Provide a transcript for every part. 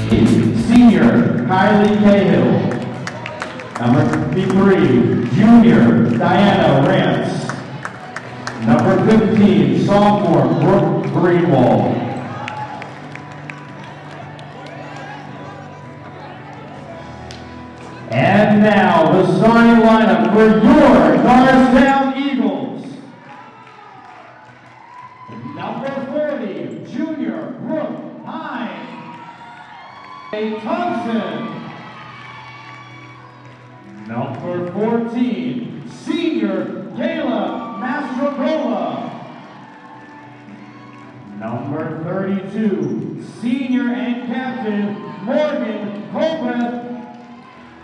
Senior Kylie Cahill. Number 53, Junior Diana Rance. Number 15, Sophomore Brooke Greenwald. And now the starting lineup for your Norristown Eagles. Number 40, Junior Brooke Hine. Thompson. Number 14, Senior Kayla Mastrocola. Number 32, Senior and Captain Morgan Colbert.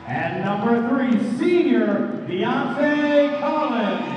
And number 3, Senior Beyonce Collins.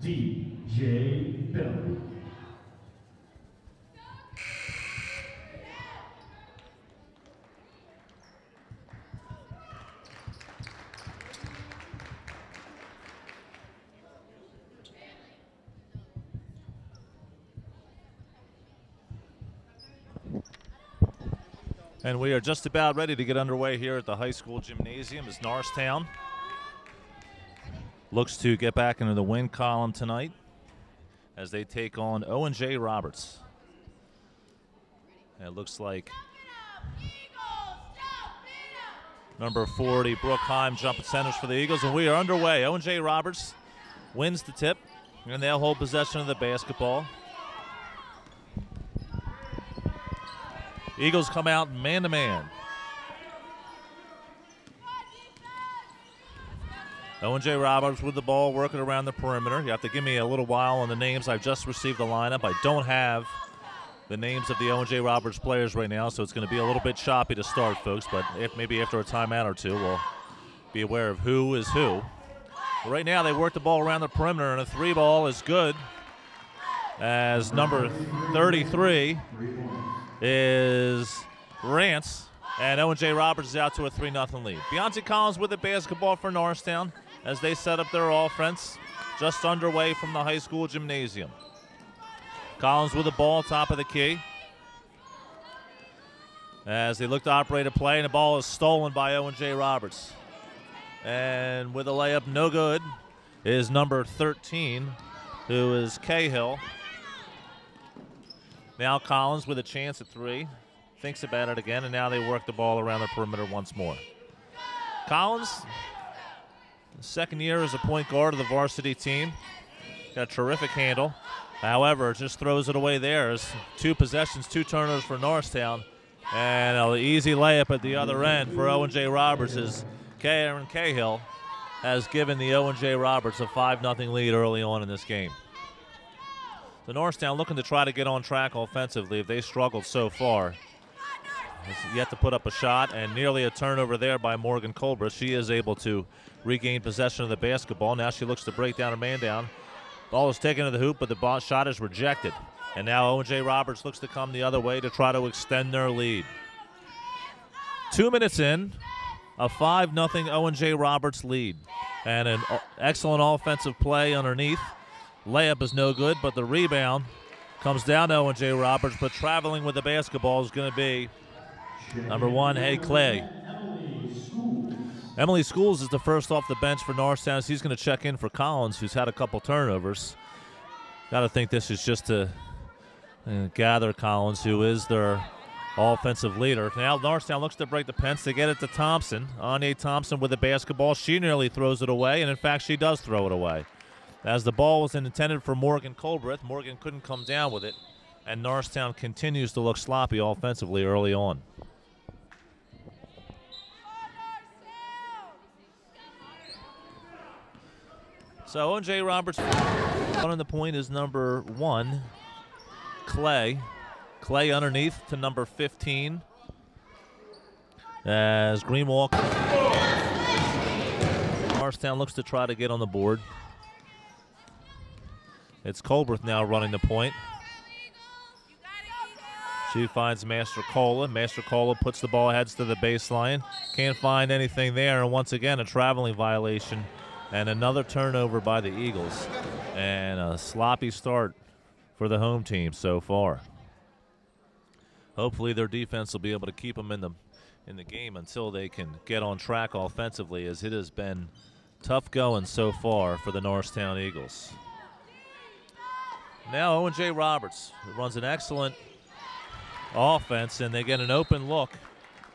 DJ Bill. And we are just about ready to get underway here at the high school gymnasium as Norristown looks to get back into the win column tonight as they take on Owen J. Roberts. And it looks like number 40, Brooke Heim, jumping centers for the Eagles, and we are underway. Owen J. Roberts wins the tip, and they'll hold possession of the basketball. Eagles come out man-to-man. Owen J. Roberts with the ball, working around the perimeter. You have to give me a little while on the names. I've just received the lineup. I don't have the names of the Owen J. Roberts players right now, so it's going to be a little bit choppy to start, folks, but maybe after a timeout or two, we'll be aware of who is who. But right now, they work the ball around the perimeter, and a 3-ball is good as number 33 is Rance, and Owen J. Roberts is out to a 3-0 lead. Beyonce Collins with the basketball for Norristown as they set up their offense just underway from the high school gymnasium. Collins with the ball, top of the key. As they look to operate a play, and the ball is stolen by Owen J. Roberts. And with a layup, no good, is number 13, who is Cahill. Now Collins with a chance at 3. Thinks about it again, and now they work the ball around the perimeter once more. Collins, second year as a point guard of the varsity team. Got a terrific handle. However, just throws it away there. As 2 possessions, 2 turnovers for Norristown. And an easy layup at the other end for Owen J. Roberts as Karen Cahill has given the Owen J. Roberts a 5-0 lead early on in this game. The Norristown looking to try to get on track offensively. If they struggled so far, has yet to put up a shot, and nearly a turnover there by Morgan Colbert. She is able to regain possession of the basketball. Now she looks to break down her man down. Ball is taken to the hoop, but the shot is rejected. And now Owen J. Roberts looks to come the other way to try to extend their lead. 2 minutes in, a 5-0 Owen J. Roberts lead. And an excellent offensive play underneath. Layup is no good, but the rebound comes down to Owen J. Roberts, but traveling with the basketball is going to be number 1, Hay Clay. Emily Schools is the first off the bench for Norristown. He's going to check in for Collins, who's had a couple turnovers. Got to think this is just to gather Collins, who is their offensive leader. Now Norristown looks to break the pence. They get it to Thompson. Anya Thompson with the basketball. She nearly throws it away, and in fact she does throw it away. As the ball was intended for Morgan Colbert, Morgan couldn't come down with it, and Norristown continues to look sloppy offensively early on. So Owen J. Roberts on the point is number 1, Clay. Clay underneath to number 15. As Greenwalk, Norristown looks to try to get on the board. It's Colbert now running the point. She finds Master Cola. Master Cola puts the ball, heads to the baseline. Can't find anything there, and once again a traveling violation and another turnover by the Eagles. And a sloppy start for the home team so far. Hopefully their defense will be able to keep them in the game until they can get on track offensively, as it has been tough going so far for the Norristown Eagles. Now Owen J. Roberts runs an excellent offense, and they get an open look,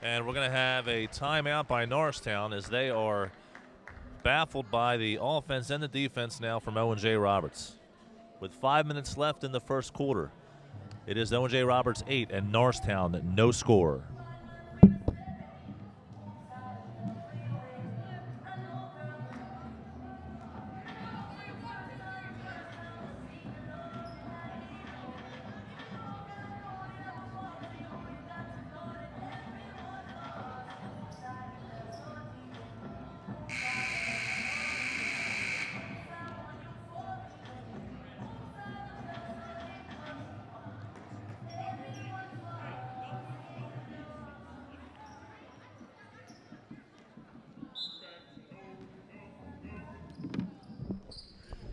and we're going to have a timeout by Norristown as they are baffled by the offense and the defense now from Owen J. Roberts. With 5 minutes left in the first quarter, it is Owen J. Roberts 8 and Norristown no score.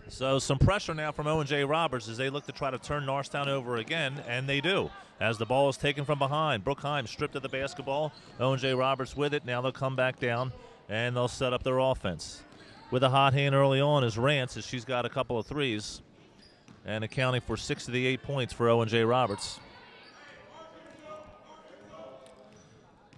So some pressure now from Owen J. Roberts as they look to try to turn Norristown over again, and they do. As the ball is taken from behind, Brookheim stripped of the basketball. Owen J. Roberts with it. Now they'll come back down, and they'll set up their offense. With a hot hand early on is Rance, as she's got a couple of threes, and accounting for 6 of the 8 points for Owen J. Roberts.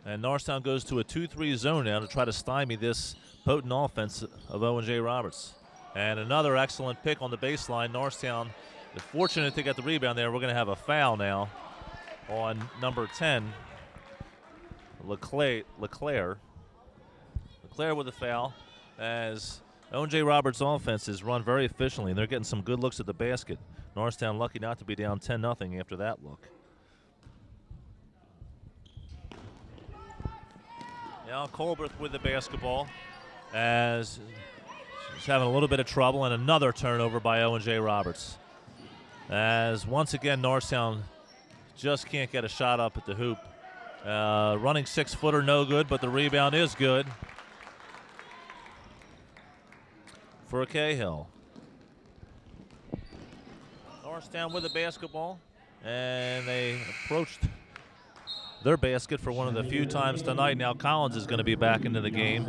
And Norristown goes to a 2-3 zone now to try to stymie this potent offense of Owen J. Roberts. And another excellent pick on the baseline. Norristown is fortunate to get the rebound there. We're going to have a foul now on number 10, Leclerc. Leclerc with a foul, as Owen J. Roberts' offense is run very efficiently, and they're getting some good looks at the basket. Norristown lucky not to be down 10-0 after that look. Now Colbert with the basketball, as he's having a little bit of trouble, and another turnover by Owen J. Roberts. As once again, Norristown just can't get a shot up at the hoop. Running 6-footer, no good, but the rebound is good for Cahill. Norristown with the basketball, and they approached their basket for one of the few times tonight. Now Collins is going to be back into the game.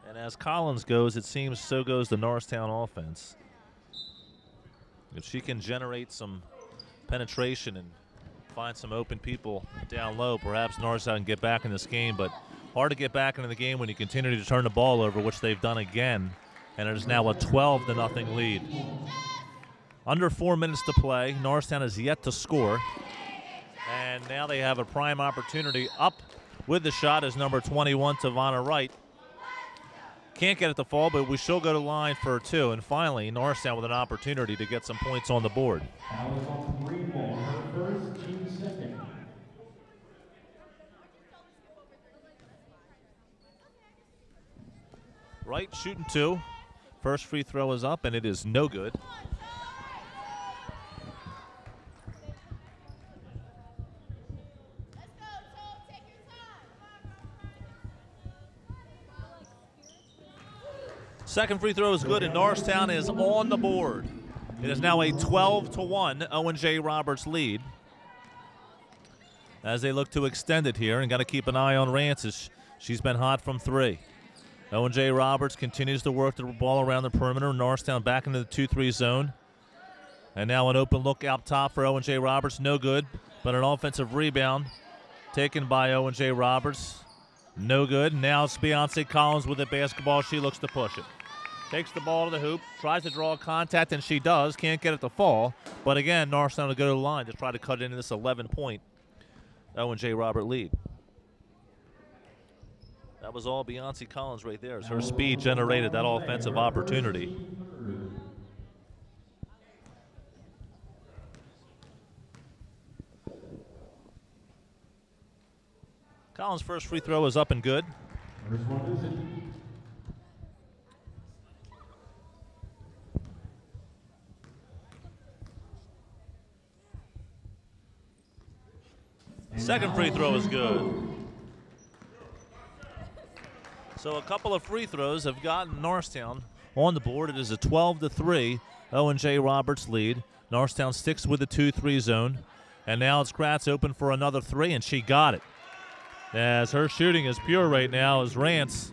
And as Collins goes, it seems so goes the Norristown offense. If she can generate some penetration and find some open people down low, perhaps Norristown can get back in this game, but hard to get back into the game when you continue to turn the ball over, which they've done again, and it is now a 12-0 lead. Under 4 minutes to play. Norristown has yet to score, and now they have a prime opportunity. Up with the shot is number 21, Tavana Wright. Can't get it to fall, but we still go to line for 2. And finally, Norristown with an opportunity to get some points on the board. Wright shooting 2. First free throw is up, and it is no good. Second free throw is good, and Norristown is on the board. It is now a 12-1 Owen J. Roberts lead as they look to extend it here, and got to keep an eye on Rance as she's been hot from 3. Owen J. Roberts continues to work the ball around the perimeter. Norristown back into the 2-3 zone. And now an open look out top for Owen J. Roberts. No good, but an offensive rebound taken by Owen J. Roberts. No good. Now it's Beyonce Collins with the basketball. She looks to push it. Takes the ball to the hoop, tries to draw contact, and she does. Can't get it to fall. But again, Norristown will go to the line to try to cut into this 11-point Owen J. Robert lead. That was all Beyonce Collins right there, as her speed generated that offensive opportunity. Collins' first free throw is up and good. Second free throw is good. So a couple of free throws have gotten Norristown on the board. It is a 12-3 Owen J. Roberts lead. Norristown sticks with the 2-3 zone. And now it's Kratz open for another three, and she got it. As her shooting is pure right now, as Rance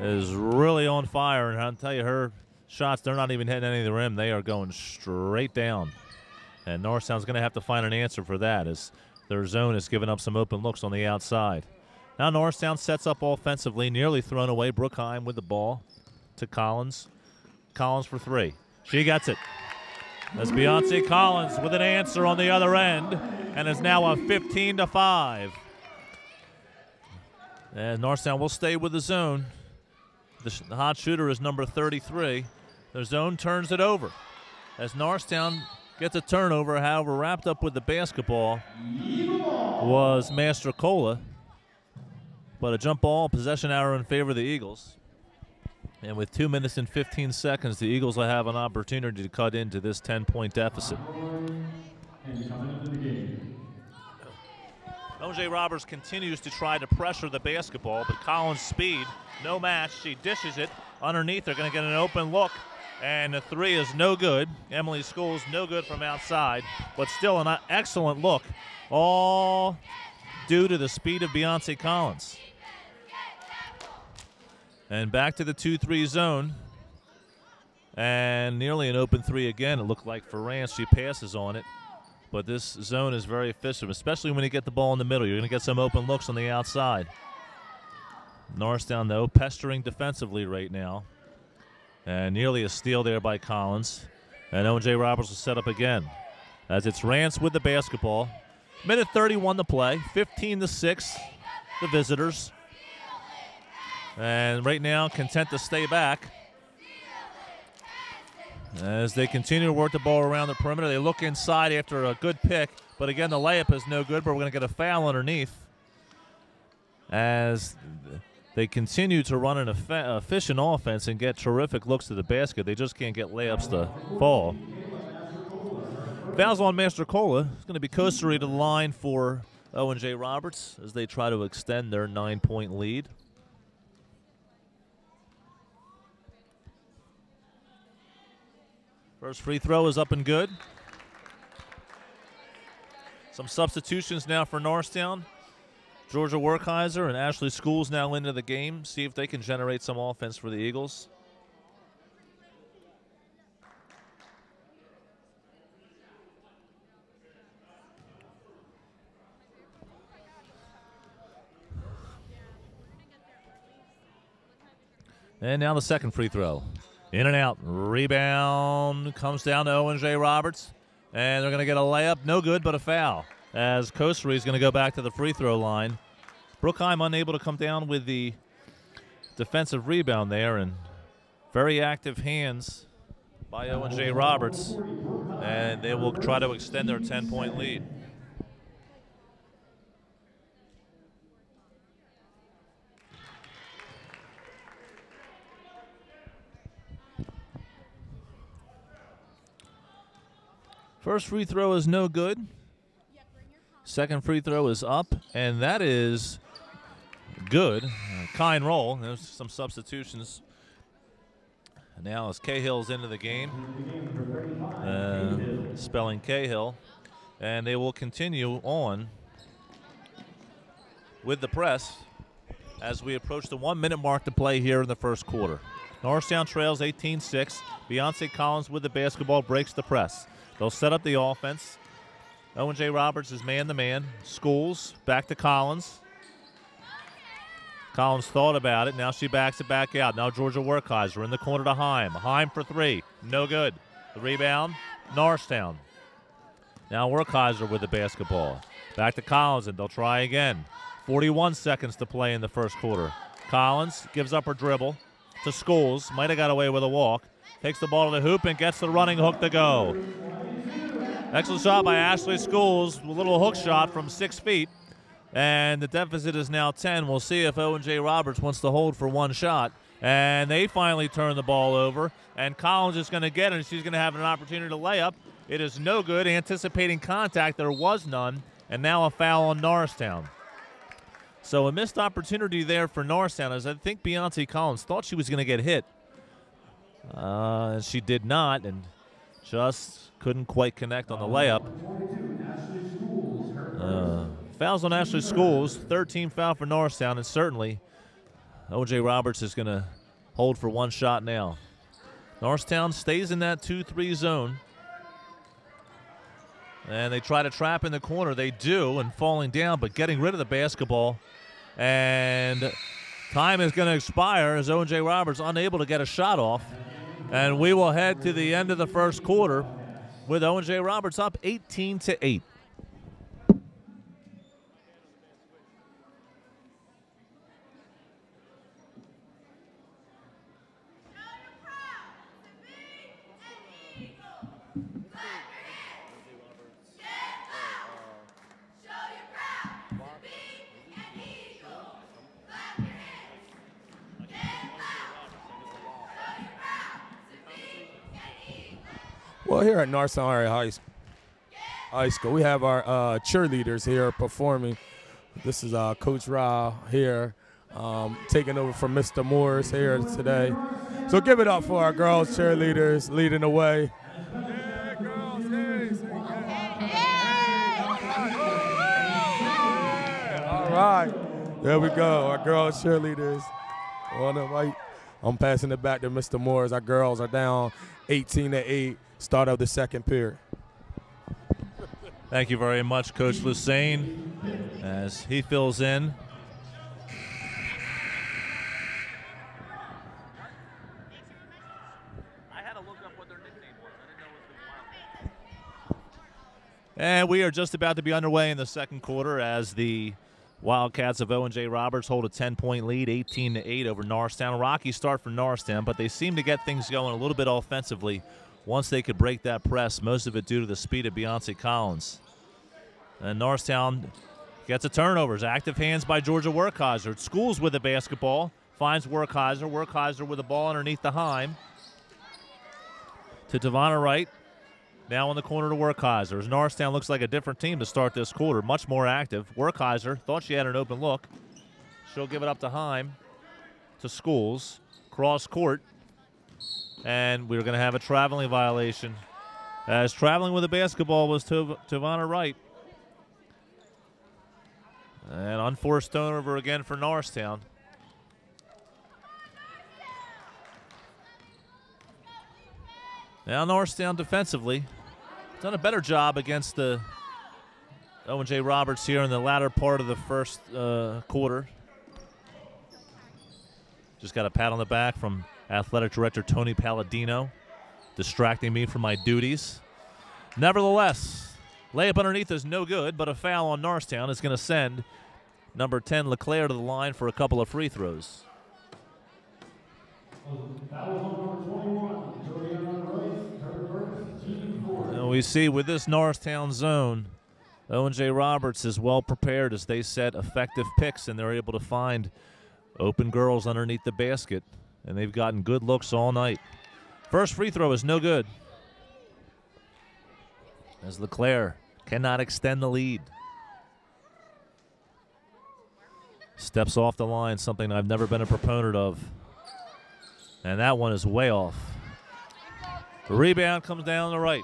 is really on fire. And I'll tell you, her shots, they're not even hitting any of the rim. They are going straight down. And Norristown's going to have to find an answer for that, as their zone is giving up some open looks on the outside. Now Norristown sets up offensively, nearly thrown away. Brookheim with the ball to Collins. Collins for three. She gets it. That's Beyonce Collins with an answer on the other end, and is now a 15-5. And Norristown will stay with the zone. The hot shooter is number 33. The zone turns it over as Norristown gets a turnover. However, wrapped up with the basketball was Mastrocola. But a jump ball, possession arrow in favor of the Eagles. And with 2 minutes and 15 seconds, the Eagles will have an opportunity to cut into this 10-point deficit. O.J. Roberts continues to try to pressure the basketball, but Collins' speed, no match. She dishes it underneath. They're going to get an open look, and the three is no good. Emily Scholes, no good from outside, but still an excellent look, all due to the speed of Beyonce Collins. And back to the 2-3 zone. And nearly an open three again, it looked like for Rance. She passes on it. But this zone is very efficient, especially when you get the ball in the middle. You're going to get some open looks on the outside. Norristown, though, pestering defensively right now. And nearly a steal there by Collins. And O.J. Roberts will set up again, as it's Rance with the basketball. Minute 31 to play, 15-6, the visitors. And right now, content to stay back as they continue to work the ball around the perimeter. They look inside after a good pick, but again, the layup is no good, but we're going to get a foul underneath as they continue to run an efficient offense and get terrific looks to the basket. They just can't get layups to fall. Fouls on Mastrocola. It's going to be Kosari to the line for Owen J. Roberts as they try to extend their 9-point lead. First free throw is up and good. Some substitutions now for Norristown. Georgia Werkheiser and Ashley Scholes now into the game. See if they can generate some offense for the Eagles. And now the second free throw. In and out. Rebound comes down to Owen J. Roberts. And they're going to get a layup. No good, but a foul, as Kosari is going to go back to the free throw line. Brookheim unable to come down with the defensive rebound there. And very active hands by Owen J. Roberts. And they will try to extend their 10-point lead. First free throw is no good. Second free throw is up, and that is good. Kind roll. There's some substitutions. Now as Cahill's into the game, spelling Cahill, and they will continue on with the press as we approach the 1-minute mark to play here in the first quarter. Norristown trails 18-6. Beyonce Collins with the basketball breaks the press. They'll set up the offense. Owen J. Roberts is man-to-man. Scholes back to Collins. Collins thought about it. Now she backs it back out. Now Georgia Werkheiser in the corner to Heim. Heim for three. No good. The rebound, Norristown. Now Werkheiser with the basketball. Back to Collins, and they'll try again. 41 seconds to play in the first quarter. Collins gives up her dribble to Schools. Might have got away with a walk. Takes the ball to the hoop and gets the running hook to go. Excellent shot by Ashley Schools. A little hook shot from 6 feet. And the deficit is now 10. We'll see if Owen J. Roberts wants to hold for one shot. And they finally turn the ball over. And Collins is going to get it, and she's going to have an opportunity to lay up. It is no good. Anticipating contact, there was none. And now a foul on Norristown. So a missed opportunity there for Norristown, as I think Beyonce Collins thought she was going to get hit. She did not, and just couldn't quite connect on the layup. Fouls on Ashley Schools, 13 foul for Norristown, and certainly O.J. Roberts is going to hold for one shot now. Norristown stays in that 2-3 zone. And they try to trap in the corner. They do, and falling down, but getting rid of the basketball. And time is going to expire as O.J. Roberts unable to get a shot off. And we will head to the end of the first quarter with Owen J. Roberts up 18-8. Well, here at Norristown Area High School, we have our cheerleaders here performing. This is Coach Ra here, taking over from Mr. Morris here today. So give it up for our girls cheerleaders leading the way. Yeah, girls, all right, there we go. Our girls cheerleaders on the right. I'm passing it back to Mr. Morris. Our girls are down 18-8. Start of the second period. Thank you very much, Coach Lusain, as he fills in. I had to look up what their nickname was. I didn't know it was the Wildcats. And we are just about to be underway in the second quarter as the Wildcats of Owen J. Roberts hold a 10-point lead, 18-8 over Norristown. Rocky start for Norristown, but they seem to get things going a little bit offensively once they could break that press, most of it due to the speed of Beyonce Collins. And Norristown gets a turnovers. Active hands by Georgia Werkheiser. Schools with the basketball. Finds Werkheiser. Werkheiser with the ball underneath the Heim. To Devonna Wright. Now in the corner to Werkheiser. As Norristown looks like a different team to start this quarter. Much more active. Werkheiser thought she had an open look. She'll give it up to Heim. To Schools. Cross court. And we're going to have a traveling violation, as traveling with the basketball was to Devonna Wright. And unforced turnover again for Norristown. Now Norristown defensively done a better job against the Owen J. Roberts here in the latter part of the first quarter. Just got a pat on the back from Athletic Director Tony Palladino, distracting me from my duties. Nevertheless, layup underneath is no good, but a foul on Norristown is going to send number 10 LeClaire to the line for a couple of free throws. And we see with this Norristown zone, Owen J. Roberts is well prepared as they set effective picks, and they're able to find open girls underneath the basket. And they've gotten good looks all night. First free throw is no good, as LeClaire cannot extend the lead. Steps off the line, something I've never been a proponent of. And that one is way off. The rebound comes down the right.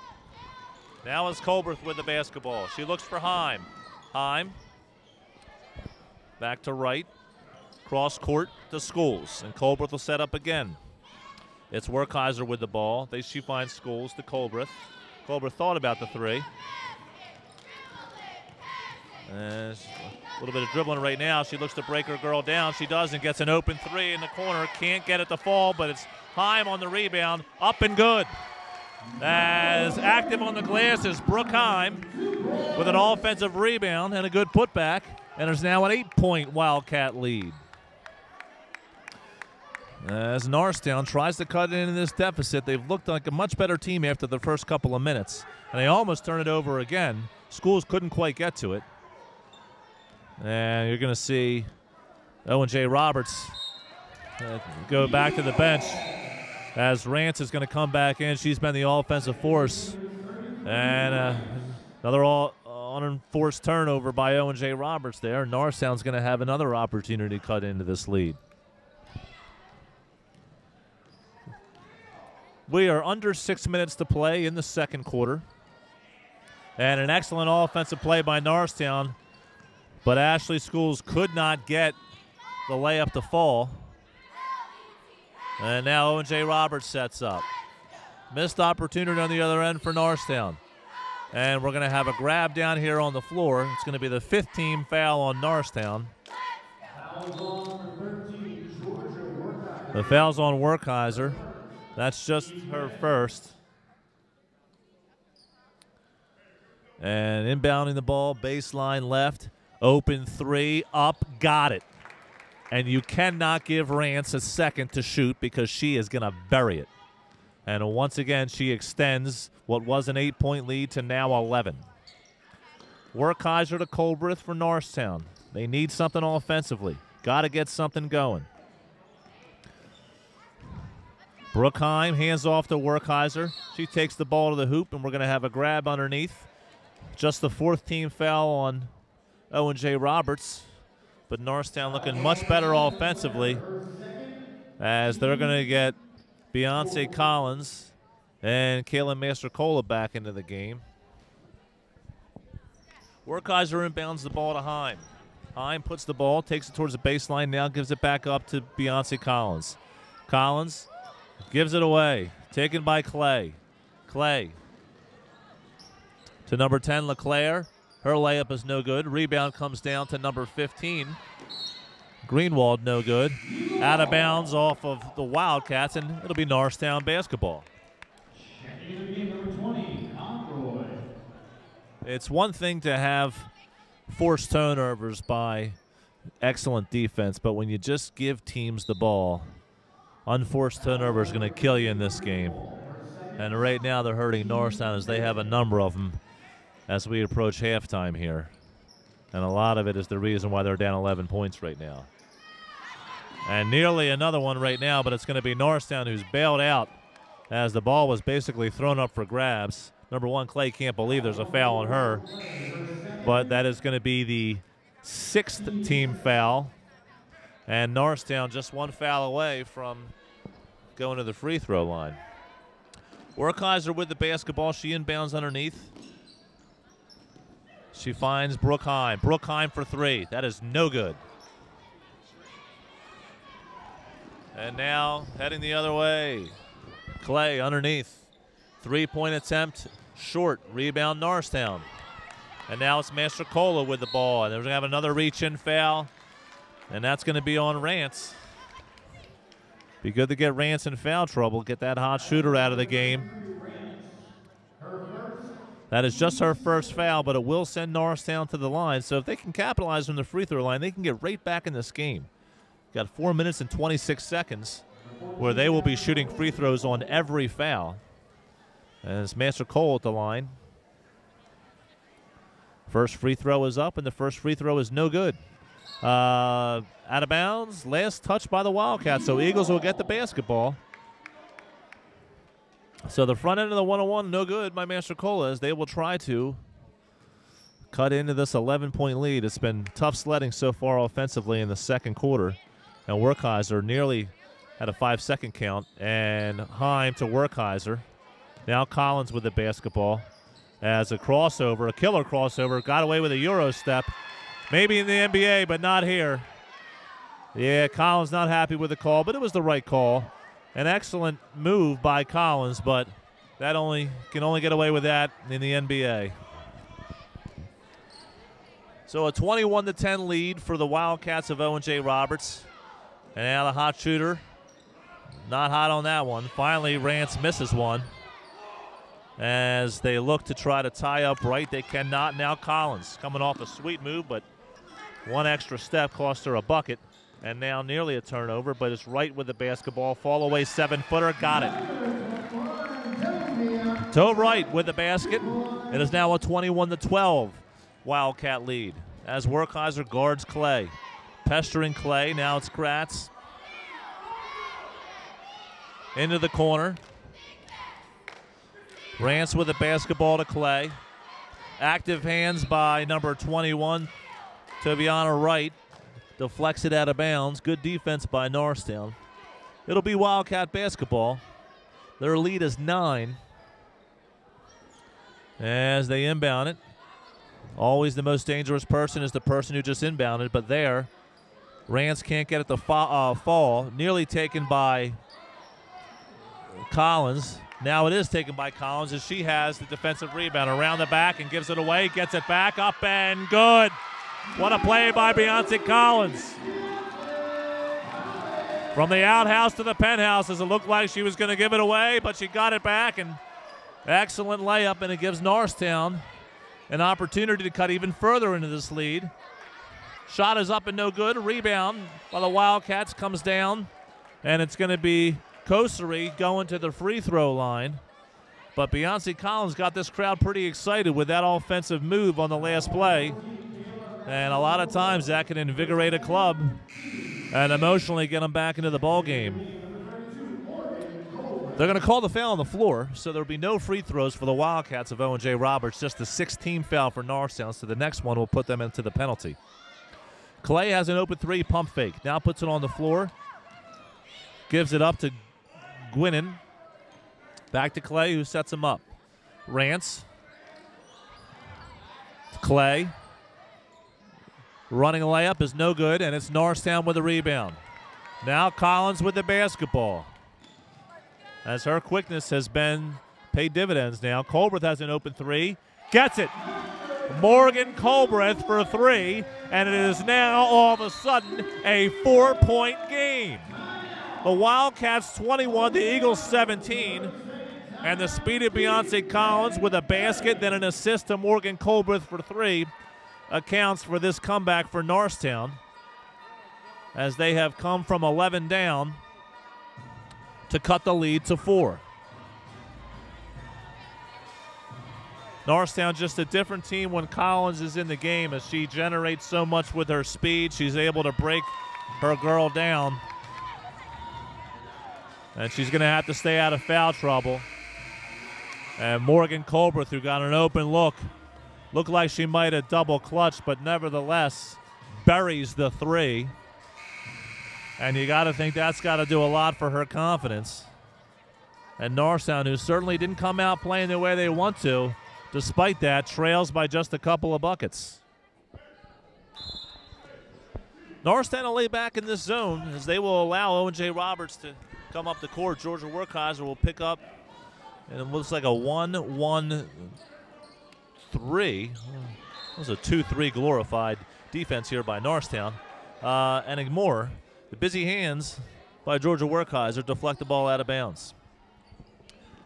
Now is Colberth with the basketball. She looks for Heim. Heim back to right. Cross court to Schools, and Colberth will set up again. It's Werkheiser with the ball. She finds Schools to Colberth. Colberth thought about the three. And a little bit of dribbling right now. She looks to break her girl down. She does, and gets an open three in the corner. Can't get it to fall, but it's Heim on the rebound. Up and good. As active on the glass is Brooke Heim with an offensive rebound and a good putback. And there's now an 8-point Wildcat lead. As Norristown tries to cut into this deficit, they've looked like a much better team after the first couple of minutes. And they almost turn it over again. Schools couldn't quite get to it. And you're going to see Owen J. Roberts go back to the bench as Rance is going to come back in. She's been the offensive force. And another unenforced turnover by Owen J. Roberts there. Norristown's going to have another opportunity to cut into this lead. We are under 6 minutes to play in the second quarter. And an excellent offensive play by Norristown, but Ashley Schools could not get the layup to fall. And now Owen J. Roberts sets up. Missed opportunity on the other end for Norristown. And we're going to have a grab down here on the floor. It's going to be the 5th team foul on Norristown. The foul's on Werkheiser. That's just her first. And inbounding the ball, baseline left, open 3, up, got it. And you cannot give Rance a second to shoot because she is going to bury it. And once again, she extends what was an 8-point lead to now 11. Werkheiser to Colbreth for Norristown. They need something offensively. Got to get something going. Brookheim hands off to Werkheiser. She takes the ball to the hoop, and we're going to have a grab underneath. Just the 4th team foul on Owen J. Roberts. But Norristown looking much better offensively as they're going to get Beyonce Collins and Kaylin Mastercola back into the game. Werkheiser inbounds the ball to Heim. Heim puts the ball, takes it towards the baseline, now gives it back up to Beyonce Collins. Collins gives it away, taken by Clay. Clay to number 10, LeClaire. Her layup is no good. Rebound comes down to number 15. Greenwald, no good. Out of bounds off of the Wildcats, and it'll be Norristown basketball. It's one thing to have forced turnovers by excellent defense, but when you just give teams the ball, unforced turnover is going to kill you in this game. And right now they're hurting Norristown as they have a number of them as we approach halftime here. And a lot of it is the reason why they're down 11 points right now. And nearly another one right now, but it's going to be Norristown who's bailed out as the ball was basically thrown up for grabs. Number 1, Clay can't believe there's a foul on her. But that is going to be the 6th team foul. And Norristown just one foul away from going to the free throw line. Werkheiser with the basketball. She inbounds underneath. She finds Brookheim. Brookheim for 3. That is no good. And now heading the other way. Clay underneath. 3-point attempt short. Rebound Norristown. And now it's Mastercola with the ball. And they're going to have another reach-in foul. And that's going to be on Rance. Be good to get Rance in foul trouble. Get that hot shooter out of the game. That is just her first foul, but it will send Norristown to the line. So if they can capitalize on the free throw line, they can get right back in this game. Got 4 minutes and 26 seconds where they will be shooting free throws on every foul. And it's Mastercola at the line. First free throw is up, and the first free throw is no good. Out of bounds, last touch by the Wildcats, so Eagles will get the basketball. So the front end of the 101, no good by Mastercola as they will try to cut into this 11-point lead. It's been tough sledding so far offensively in the second quarter. And Werkheiser nearly had a 5-second count. And Heim to Werkheiser. Now Collins with the basketball as a crossover, a killer crossover. Got away with a Euro step. Maybe in the NBA, but not here. Yeah, Collins not happy with the call, but it was the right call. An excellent move by Collins, but that can only get away with that in the NBA. So a 21-10 lead for the Wildcats of Owen J. Roberts. And now the hot shooter. Not hot on that one. Finally, Rance misses one. As they look to try to tie up right, they cannot. Now Collins coming off a sweet move, but One extra step cost her a bucket, and now nearly a turnover, but it's right with the basketball. Fall away 7-footer, got it. To right with the basket. It is now a 21-12 Wildcat lead as Werkheiser guards Clay. Pestering Clay, now it's Kratz. Into the corner. Rance with the basketball to Clay. Active hands by number 21, Tobiana Wright. Deflects it out of bounds. Good defense by Norristown. It'll be Wildcat basketball. Their lead is 9. As they inbound it. Always the most dangerous person is the person who just inbounded, but there, Rance can't get it to fall. Nearly taken by Collins. Now it is taken by Collins as she has the defensive rebound around the back and gives it away. Gets it back up and good. What a play by Beyonce Collins. From the outhouse to the penthouse as it looked like she was going to give it away, but she got it back, and excellent layup, and it gives Norristown an opportunity to cut even further into this lead. Shot is up and no good. Rebound by the Wildcats comes down, and it's going to be Kosary going to the free throw line. But Beyonce Collins got this crowd pretty excited with that offensive move on the last play. And a lot of times that can invigorate a club and emotionally get them back into the ball game. They're going to call the foul on the floor, so there'll be no free throws for the Wildcats of Owen J. Roberts, just the 16th foul for Norristown, so the next one will put them into the penalty. Clay has an open three, pump fake. Now puts it on the floor. Gives it up to Gwinnen. Back to Clay, who sets him up. Rance. Clay. Running a layup is no good, and it's Norristown with the rebound. Now Collins with the basketball. As her quickness has been paid dividends now. Colbreth has an open three. Gets it. Morgan Colbreth for 3, and it is now all of a sudden a 4-point game. The Wildcats 21, the Eagles 17, and the speed of Beyonce Collins with a basket, then an assist to Morgan Colbreth for 3 accounts for this comeback for Norristown, as they have come from 11 down to cut the lead to 4. Norristown just a different team when Collins is in the game, as she generates so much with her speed. She's able to break her girl down. And she's going to have to stay out of foul trouble. And Morgan Colbreth, who got an open look, looked like she might have double clutched, but nevertheless buries the 3. And you got to think that's got to do a lot for her confidence. And Norristown, who certainly didn't come out playing the way they want to, despite that, trails by just a couple of buckets. Norristown will lay back in this zone as they will allow Owen J. Roberts to come up the court. Georgia Werkheiser will pick up, and it looks like a 1-1-3. It was a 2-3 glorified defense here by Norristown. And ignore the busy hands by Georgia Werkheiser deflect the ball out of bounds.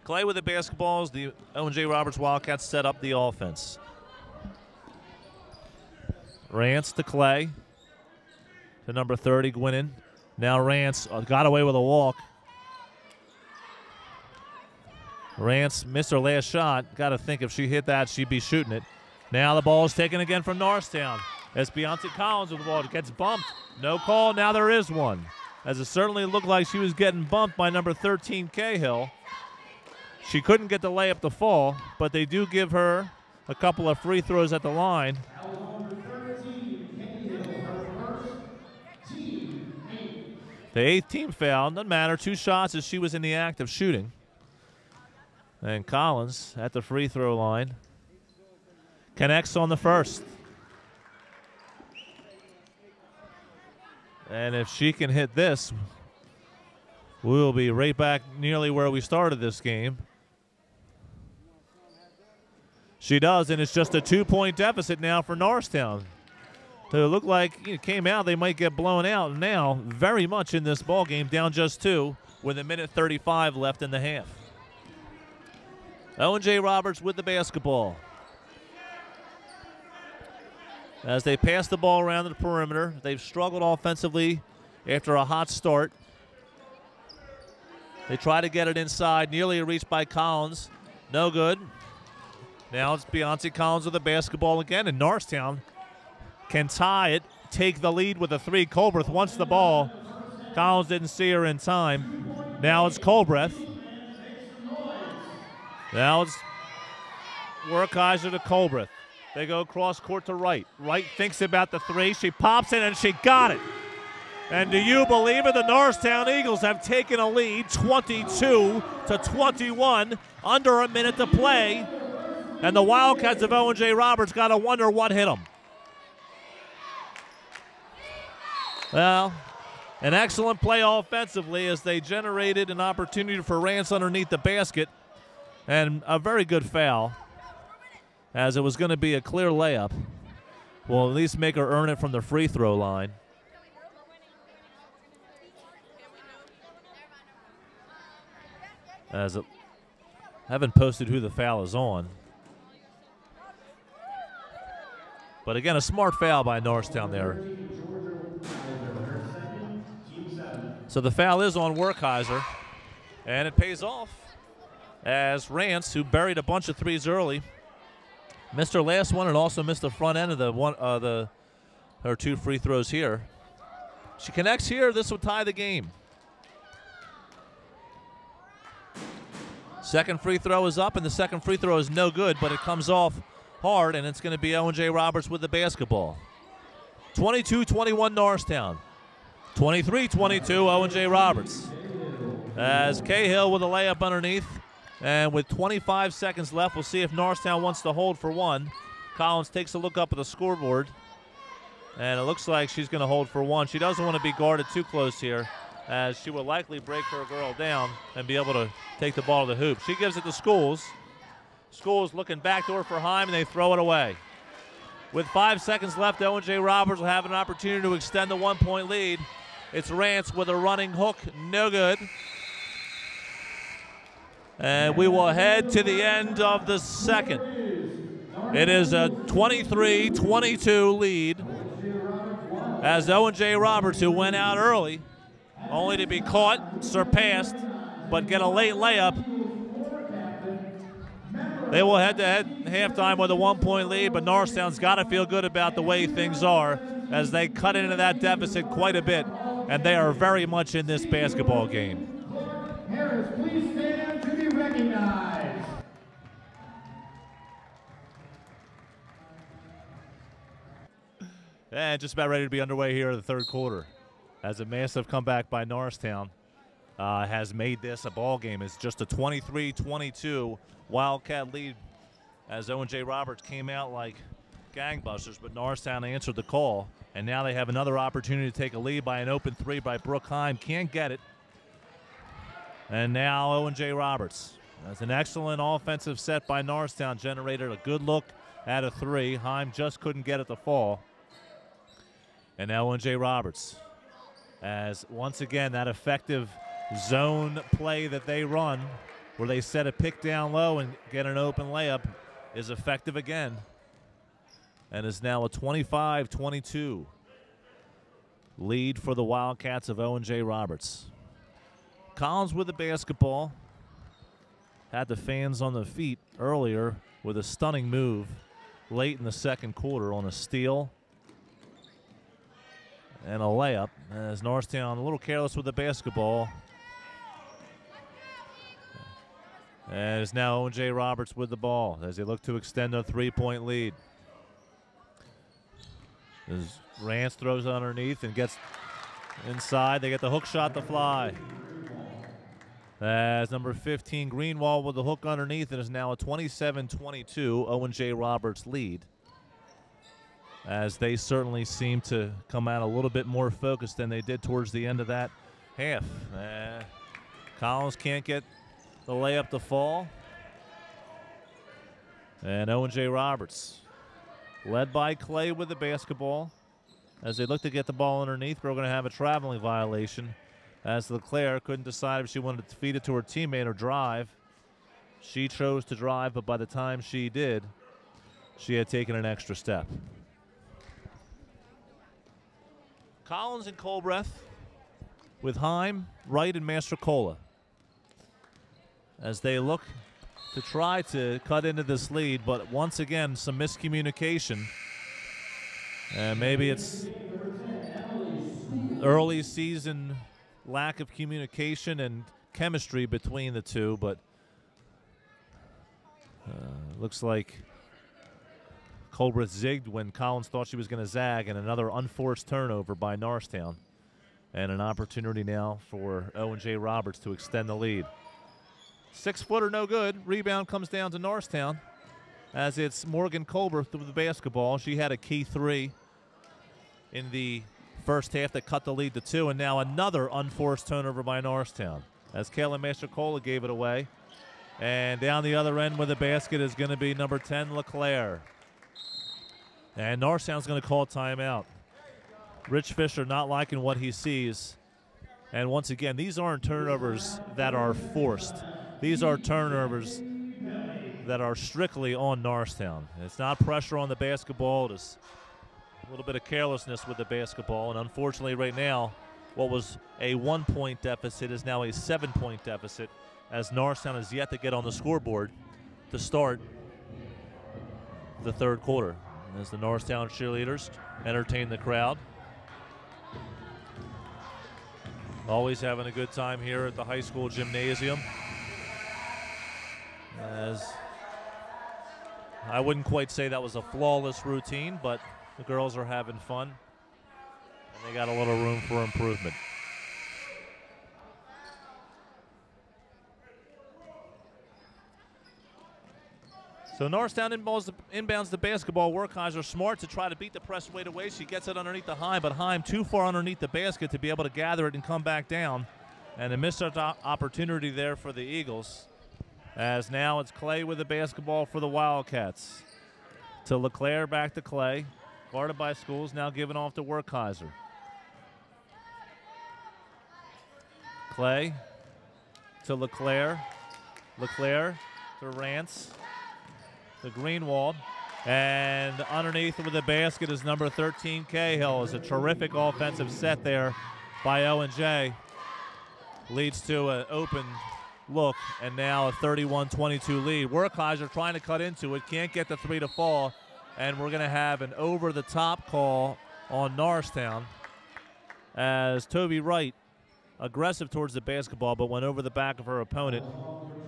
Clay with the basketballs. The Owen J. Roberts Wildcats set up the offense. Rance to Clay. To number 30, Gwinnen. Now Rance got away with a walk. Rance missed her last shot. Got to think if she hit that, she'd be shooting it. Now the ball is taken again from Norristown. As Beyonce Collins with the ball gets bumped. No call. Now there is one. As it certainly looked like she was getting bumped by number 13, Cahill. She couldn't get the layup to fall, but they do give her a couple of free throws at the line. The 8th team foul, doesn't matter. 2 shots as she was in the act of shooting. And Collins at the free throw line connects on the first. And if she can hit this, we'll be right back nearly where we started this game. She does, and it's just a 2-point deficit now for Norristown. So it looked like it came out, they might get blown out. Now, very much in this ball game, down just 2 with 1:35 left in the half. Owen J. Roberts with the basketball. as they pass the ball around the perimeter. They've struggled offensively after a hot start. They try to get it inside, nearly a reach by Collins. No good. Now it's Beyonce Collins with the basketball again, and Norristown can tie it, take the lead with a 3. Colbreth wants the ball. Collins didn't see her in time. Now it's Colbreth. Now it's Werkheiser to Colbreth. They go cross court to Wright. Wright thinks about the 3. She pops in and she got it. And do you believe it? The Norristown Eagles have taken a lead, 22-21, under a minute to play. And the Wildcats of Owen J. Roberts got to wonder what hit them. Well, an excellent play offensively as they generated an opportunity for Rance underneath the basket. And a very good foul, as it was going to be a clear layup. Will at least make her earn it from the free throw line. As it, I haven't posted who the foul is on. But again, a smart foul by Norristown there. So the foul is on Werkheiser, and it pays off as Rance, who buried a bunch of 3s early, missed her last one and also missed the front end of her 2 free throws here. She connects here. This will tie the game. Second free throw is up, and the second free throw is no good, but it comes off hard, and it's going to be Owen J. Roberts with the basketball. 22-21 Norristown. 23-22 Owen J. Roberts. As Cahill with a layup underneath, and with 25 seconds left, we'll see if Norristown wants to hold for 1. Collins takes a look up at the scoreboard, and it looks like she's going to hold for 1. She doesn't want to be guarded too close here, as she will likely break her girl down and be able to take the ball to the hoop. She gives it to Schools. Schools looking back to her for Heim, and they throw it away. With 5 seconds left, Owen J. Roberts will have an opportunity to extend the 1-point lead. It's Rance with a running hook, no good. And we will head to the end of the second. It is a 23-22 lead as Owen J. Roberts, who went out early, only to be caught, surpassed, but get a late layup. They will head to halftime with a 1-point lead, but Norristown's got to feel good about the way things are as they cut into that deficit quite a bit, and they are very much in this basketball game. Harris, please stand to be recognized. And just about ready to be underway here in the third quarter, as a massive comeback by Norristown has made this a ball game. It's just a 23-22 Wildcat lead, as Owen J. Roberts came out like gangbusters, but Norristown answered the call, and now they have another opportunity to take a lead by an open 3 by Brooke Heim. Can't get it. And now Owen J. Roberts. That's an excellent offensive set by Norristown, generated a good look at a 3. Heim just couldn't get it to fall. And now Owen J. Roberts, as once again that effective zone play that they run, where they set a pick down low and get an open layup, is effective again. And is now a 25-22 lead for the Wildcats of Owen J. Roberts. Collins with the basketball. Had the fans on the feet earlier with a stunning move late in the second quarter on a steal and a layup, as Norristown a little careless with the basketball. And it's now Owen J. Roberts with the ball as they look to extend a 3-point lead. As Rance throws underneath and gets inside, they get the hook shot to fly. As number 15, Greenwald with the hook underneath, it is now a 27-22 Owen J. Roberts lead, as they certainly seem to come out a little bit more focused than they did towards the end of that half. Collins can't get the layup to fall. And Owen J. Roberts, led by Clay with the basketball, as they look to get the ball underneath. We're going to have a traveling violation, as LeClaire couldn't decide if she wanted to feed it to her teammate or drive. She chose to drive, but by the time she did, she had taken an extra step. Collins and Colbreth with Heim, Wright, and Mastrocola as they look to try to cut into this lead, but once again, some miscommunication. And maybe it's early season lack of communication and chemistry between the two, but looks like Colbreth zigged when Collins thought she was going to zag, and another unforced turnover by Norristown. And an opportunity now for Owen J. Roberts to extend the lead. 6-footer, no good. Rebound comes down to Norristown as it's Morgan Colbreth with the basketball. She had a key 3 in the first half that cut the lead to 2, and now another unforced turnover by Norristown as Kayla Mastrocola gave it away. And down the other end with the basket is going to be number 10, LeClaire. And Norristown's going to call timeout. Rich Fisher not liking what he sees. And once again, these aren't turnovers that are forced. These are turnovers that are strictly on Norristown. It's not pressure on the basketball. It's a little bit of carelessness with the basketball. And unfortunately right now, what was a 1-point deficit is now a 7-point deficit as Norristown has yet to get on the scoreboard to start the third quarter. As the Norristown cheerleaders entertain the crowd. Always having a good time here at the high school gymnasium. As I wouldn't quite say that was a flawless routine, but the girls are having fun, and they got a little room for improvement. So Norristown inbounds the basketball. Werkheiser smart to try to beat the press weight away. She gets it underneath the Heim, but Heim too far underneath the basket to be able to gather it and come back down. And a missed opportunity there for the Eagles. As now it's Clay with the basketball for the Wildcats. To LeClaire, back to Clay. Guarded by Schools, now given off to Werkheiser. Clay to LeClaire. LeClaire to Rance. The Greenwald, and underneath with the basket is number 13, Cahill. Is a terrific offensive set there by Owen J. Leads to an open look, and now a 31-22 lead. Werkheiser trying to cut into it, can't get the 3 to fall, and we're going to have an over-the-top call on Norristown as Toby Wright, aggressive towards the basketball, but went over the back of her opponent,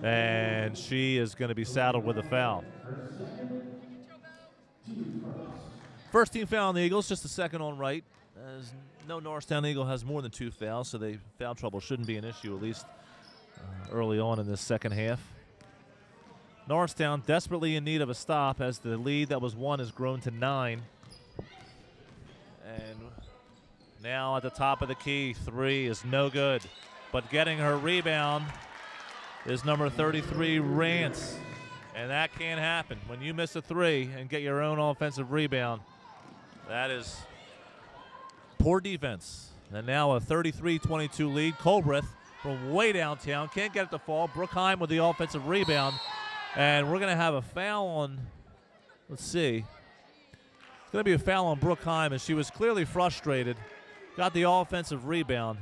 and she is going to be saddled with a foul. First team foul on the Eagles, just the second on Wright. As no Norristown Eagle has more than 2 fouls, so foul trouble shouldn't be an issue, at least early on in this second half. Norristown desperately in need of a stop as the lead that was 1 has grown to 9. And now at the top of the key, 3 is no good. But getting her rebound is number 33, Rance. And that can't happen. When you miss a 3 and get your own offensive rebound, that is poor defense. And now a 33-22 lead. Colbreth from way downtown can't get it to fall. Brookheim with the offensive rebound. And we're going to have a foul on, let's see. It's going to be a foul on Brookheim as she was clearly frustrated. Got the offensive rebound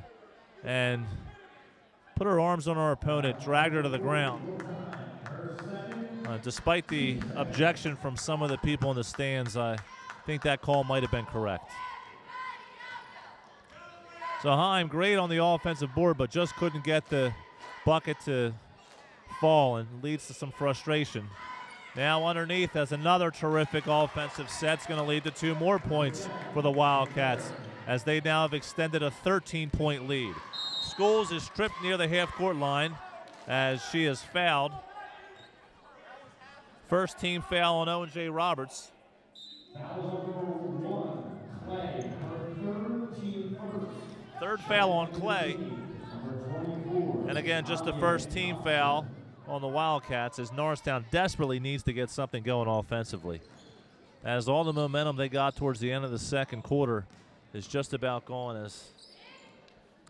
and put her arms on her opponent, dragged her to the ground. Despite the objection from some of the people in the stands, I think that call might have been correct. So Heim, great on the offensive board, but just couldn't get the bucket to fall, and leads to some frustration. Now underneath as another terrific offensive set. It's going to lead to 2 more points for the Wildcats as they now have extended a 13-point lead. Schools is tripped near the half-court line as she is fouled. First team foul on Owen J. Roberts. Third foul on Clay. And again, just the first team foul on the Wildcats as Norristown desperately needs to get something going offensively. As all the momentum they got towards the end of the second quarter is just about gone as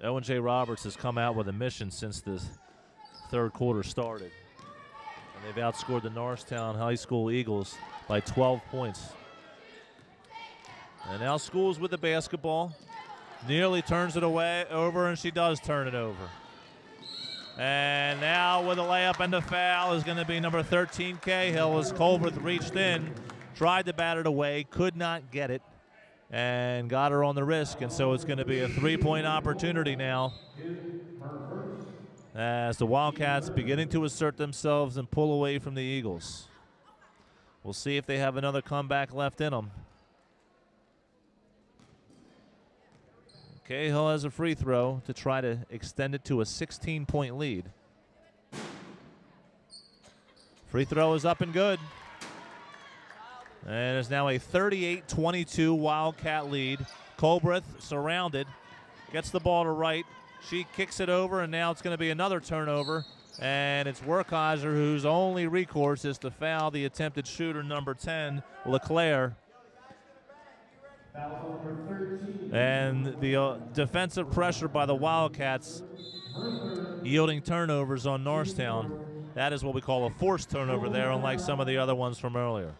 Owen J. Roberts has come out with a mission since the third quarter started. And they've outscored the Norristown High School Eagles by 12 points. And now Schools with the basketball. Nearly turns it over, and she does turn it over. And now with a layup and a foul is going to be number 13, Cahill, as Colbert reached in, tried to bat it away, could not get it, and got her on the wrist. And so it's going to be a three-point opportunity now, as the Wildcats beginning to assert themselves and pull away from the Eagles. We'll see if they have another comeback left in them. Cahill has a free throw to try to extend it to a 16-point lead. Free throw is up and good. And it's now a 38-22 Wildcat lead. Colbreth surrounded, gets the ball to right. She kicks it over, and now it's going to be another turnover. And it's Werkheiser whose only recourse is to foul the attempted shooter, number 10, LeClaire. And the defensive pressure by the Wildcats yielding turnovers on Norristown. That is what we call a forced turnover there, unlike some of the other ones from earlier.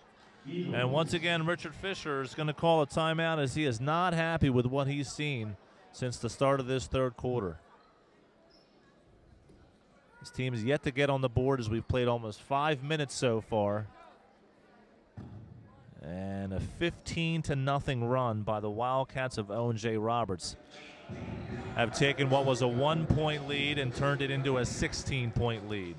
And once again, Richard Fisher is going to call a timeout, as he is not happy with what he's seen since the start of this third quarter. His team is yet to get on the board, as we've played almost 5 minutes so far. And a 15-0 run by the Wildcats of Owen J. Roberts have taken what was a 1-point lead and turned it into a 16-point lead.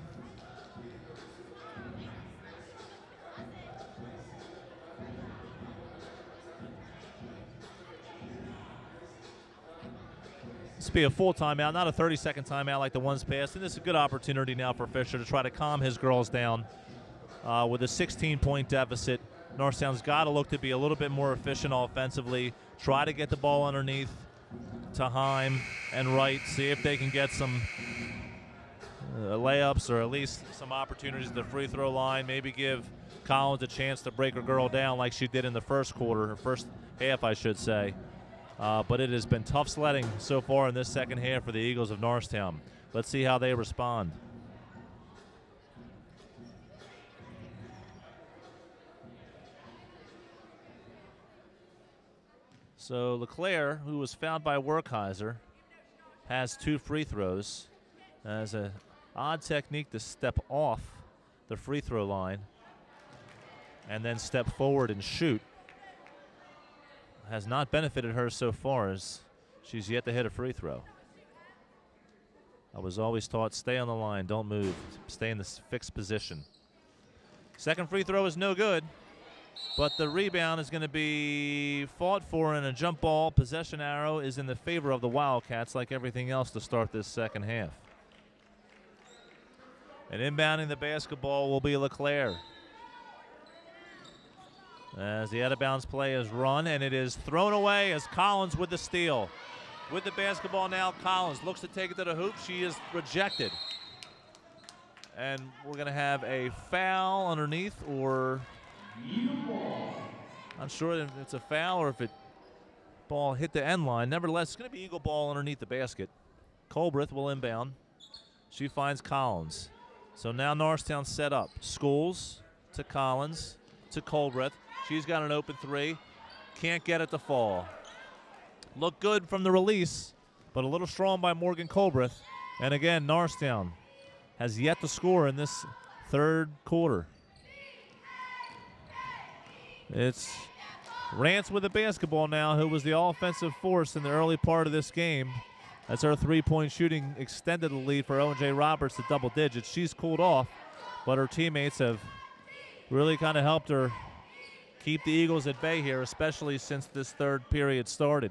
This will be a full timeout, not a 30-second timeout like the ones past. And this is a good opportunity now for Fisher to try to calm his girls down with a 16-point deficit. Norristown's got to look to be a little bit more efficient offensively, try to get the ball underneath to Heim and Wright, see if they can get some layups or at least some opportunities at the free throw line, maybe give Collins a chance to break her girl down like she did in the first quarter, or first half, I should say. But it has been tough sledding so far in this second half for the Eagles of Norristown. Let's see how they respond. So LeClaire, who was fouled by Werkheiser, has 2 free throws. Has an odd technique to step off the free throw line and then step forward and shoot. Has not benefited her so far, as she's yet to hit a free throw. I was always taught, stay on the line, don't move, stay in this fixed position. Second free throw is no good, but the rebound is going to be fought for in a jump ball. Possession arrow is in the favor of the Wildcats, like everything else to start this second half. And inbounding the basketball will be LeClaire, as the out-of-bounds play is run, and it is thrown away as Collins with the steal. With the basketball now, Collins looks to take it to the hoop. She is rejected. And we're going to have a foul underneath, or I'm sure if it's a foul or if it ball hit the end line. Nevertheless, it's going to be Eagle ball underneath the basket. Colbreth will inbound. She finds Collins. So now Norristown set up. Schools to Collins to Colbreth. She's got an open 3. Can't get it to fall. Looked good from the release, but a little strong by Morgan Colbreth. And again, Norristown has yet to score in this third quarter. It's Rance with the basketball now, who was the offensive force in the early part of this game. That's her three-point shooting extended the lead for Owen J. Roberts to double digits. She's cooled off, but her teammates have really kind of helped her keep the Eagles at bay here, especially since this third period started.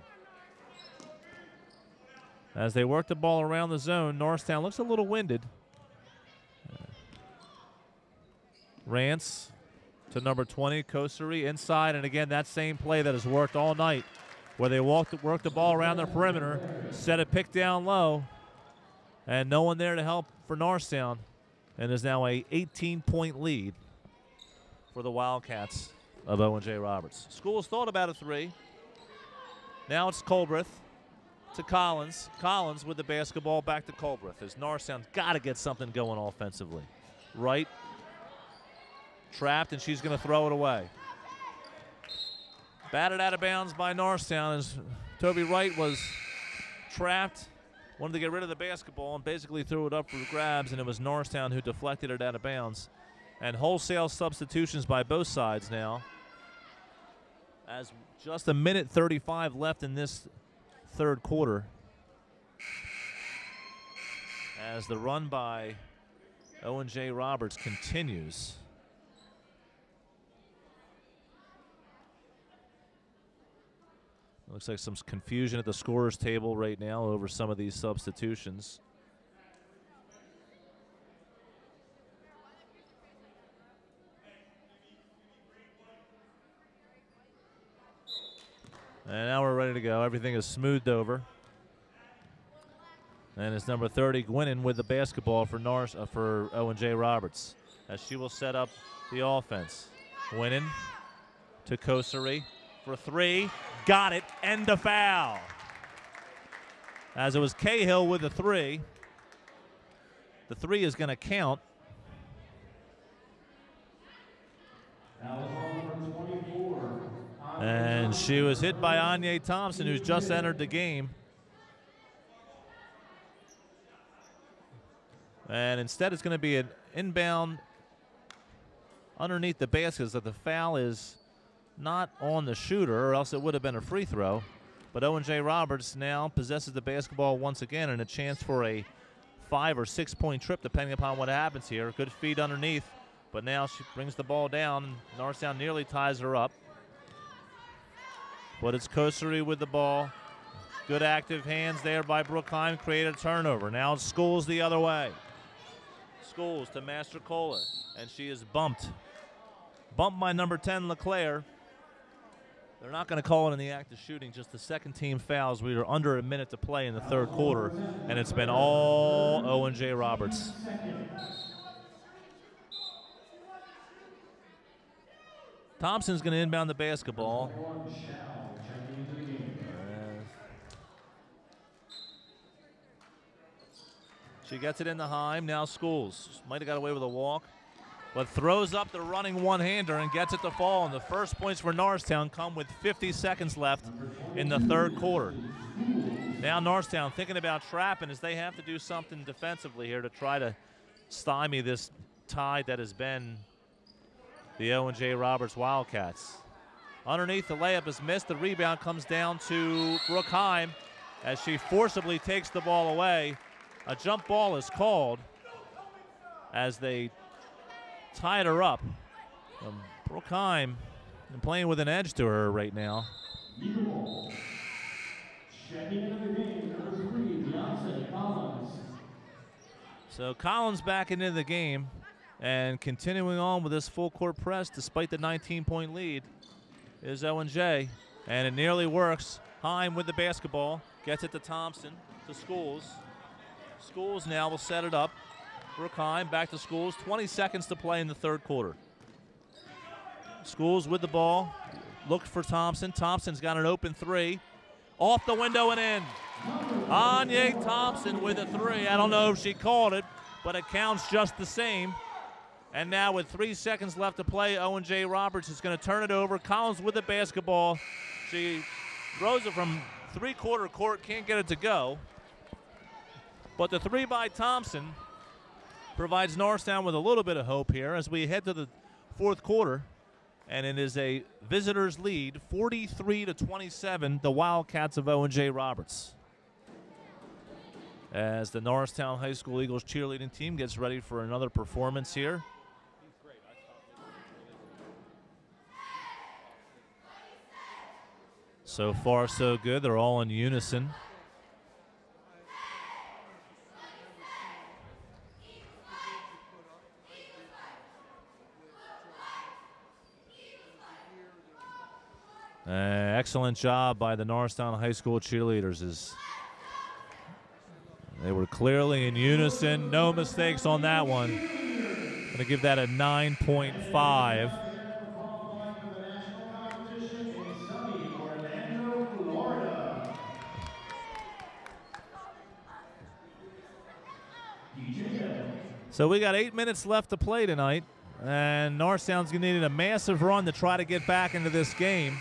As they work the ball around the zone, Norristown looks a little winded. Rance to number 20, Kosari, inside, and again, that same play that has worked all night, where they work the ball around their perimeter, set a pick down low, and no one there to help for Norristown, and there's now a 18-point lead for the Wildcats of Owen J. Roberts. School's thought about a 3. Now it's Colbreth to Collins. Collins with the basketball back to Colbreth, as Norristown's got to get something going offensively. Wright trapped, and she's going to throw it away. Batted out of bounds by Norristown, as Toby Wright was trapped, wanted to get rid of the basketball, and basically threw it up for grabs, and it was Norristown who deflected it out of bounds. And wholesale substitutions by both sides now, as just a minute 35 left in this third quarter, as the run by Owen J. Roberts continues. Looks like some confusion at the scorer's table right now over some of these substitutions. And now we're ready to go. Everything is smoothed over. And it's number 30, Gwinnen, with the basketball for Owen J. Roberts, as she will set up the offense. Gwinnen to Kosari for three. Got it. And a foul. As it was Cahill with the three. The three is going to count. And she was hit by Anya Thompson, who's just entered the game. And instead it's going to be an inbound underneath the basket, so the foul is not on the shooter, or else it would have been a free throw. But Owen J. Roberts now possesses the basketball once again, and a chance for a 5 or 6 point trip depending upon what happens here. Good feed underneath, but now she brings the ball down, and Norristown nearly ties her up. But it's Kosari with the ball. Good active hands there by Brookheim, created a turnover. Now it's Schools the other way. Schools to Mastercola, and she is bumped. Bumped by number 10, LeClaire. They're not going to call it in the act of shooting, just the second team fouls. We are under a minute to play in the third quarter, and it's been all Owen J. Roberts. Thompson's going to inbound the basketball. She gets it in the Heim. Now Schools. Might have got away with a walk, but throws up the running one-hander and gets it to fall. And the first points for Norristown come with 50 seconds left in the third quarter. Now Norristown thinking about trapping, as they have to do something defensively here to try to stymie this tide that has been the Owen J. Roberts Wildcats. Underneath, the layup is missed. The rebound comes down to Brookheim as she forcibly takes the ball away. A jump ball is called as they tied her up. Brookheim playing with an edge to her right now. So Collins back into the game and continuing on with this full court press despite the 19-point lead is Owen J. And it nearly works. Heim with the basketball, gets it to Thompson, to Schools. Schools now will set it up. Brookheim back to Schools. 20 seconds to play in the third quarter. Schools with the ball. Looked for Thompson. Thompson's got an open three. Off the window and in. Anya Thompson with a three. I don't know if she called it, but it counts just the same. And now with 3 seconds left to play, Owen J. Roberts is going to turn it over. Collins with the basketball. She throws it from three-quarter court. Can't get it to go. But the three by Thompson provides Norristown with a little bit of hope here as we head to the fourth quarter. And it is a visitors' lead, 43-27, the Wildcats of Owen J. Roberts. As the Norristown High School Eagles cheerleading team gets ready for another performance here. So far, so good. They're all in unison. Excellent job by the Norristown High School cheerleaders. They were clearly in unison. No mistakes on that one. Going to give that a 9.5. So we got 8 minutes left to play tonight, and Norristown's going to need a massive run to try to get back into this game.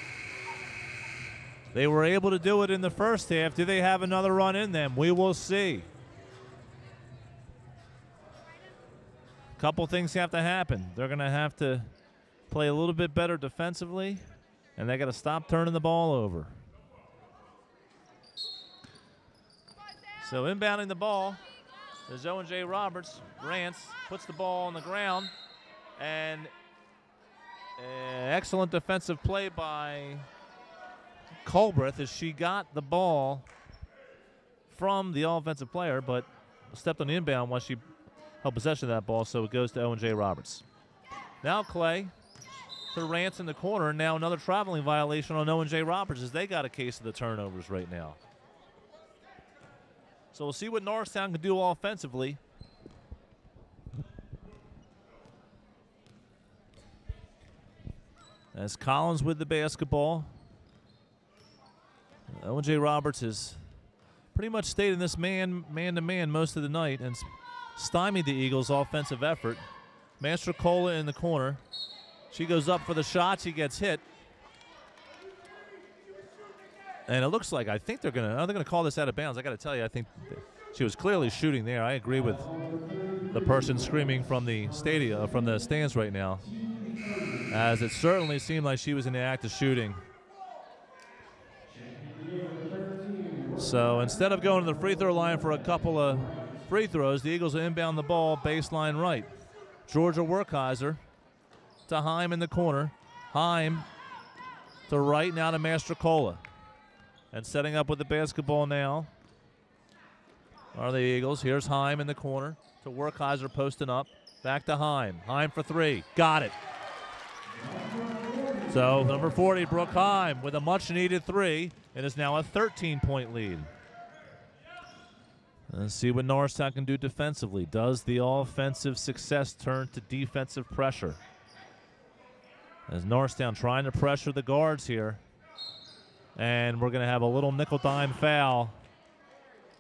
They were able to do it in the first half. Do they have another run in them? We will see. A couple things have to happen. They're going to have to play a little bit better defensively, and they got to stop turning the ball over. So inbounding the ball is Owen J. Roberts. Rance puts the ball on the ground, and an excellent defensive play by Culbreth as she got the ball from the offensive player, but stepped on the inbound once she held possession of that ball, so it goes to Owen J. Roberts. Now Clay to Rance in the corner, and now another traveling violation on Owen J. Roberts as they got a case of the turnovers right now. So we'll see what Norristown can do offensively. As Collins with the basketball. Owen J. Roberts has pretty much stayed in this man-to-man most of the night and stymied the Eagles' offensive effort. Mastrocola in the corner. She goes up for the shot. She gets hit. And it looks like, I think they're gonna call this out of bounds. I got to tell you, I think she was clearly shooting there. I agree with the person screaming from the stadium, from the stands right now, as it certainly seemed like she was in the act of shooting. So instead of going to the free throw line for a couple of free throws, the Eagles inbound the ball baseline right. Georgia Werkheiser to Heim in the corner. Heim to right, now to Mastrocola. And setting up with the basketball now are the Eagles. Here's Heim in the corner to Werkheiser posting up. Back to Heim. Heim for three. Got it. So number 40, Brooke Heim, with a much-needed three. It is now a 13-point lead. Let's see what Norristown can do defensively. Does the offensive success turn to defensive pressure? As Norristown trying to pressure the guards here. And we're going to have a little nickel-dime foul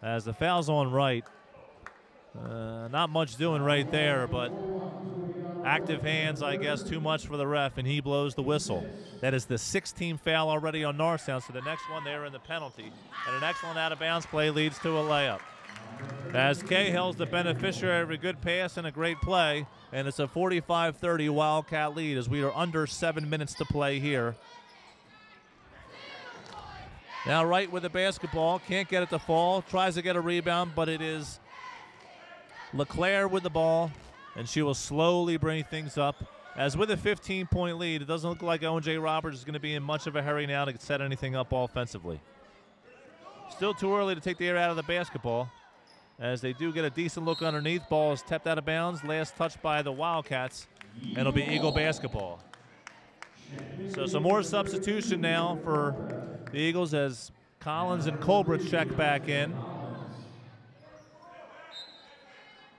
as the foul's on right. Not much doing right there, but active hands, I guess, too much for the ref, and he blows the whistle. That is the 16th foul already on Norristown, so the next one they're in the penalty. And an excellent out-of-bounds play leads to a layup. As Cahill's the beneficiary of a good pass and a great play, and it's a 45-30 Wildcat lead as we are under 7 minutes to play here. Now Wright with the basketball, can't get it to fall, tries to get a rebound, but it is LeClaire with the ball, and she will slowly bring things up. As with a 15-point lead, it doesn't look like Owen J. Roberts is going to be in much of a hurry now to set anything up offensively. Still too early to take the air out of the basketball, as they do get a decent look underneath. Ball is tapped out of bounds, last touch by the Wildcats, and it'll be Eagle basketball. So some more substitution now for the Eagles as Collins and Culbreth check back in.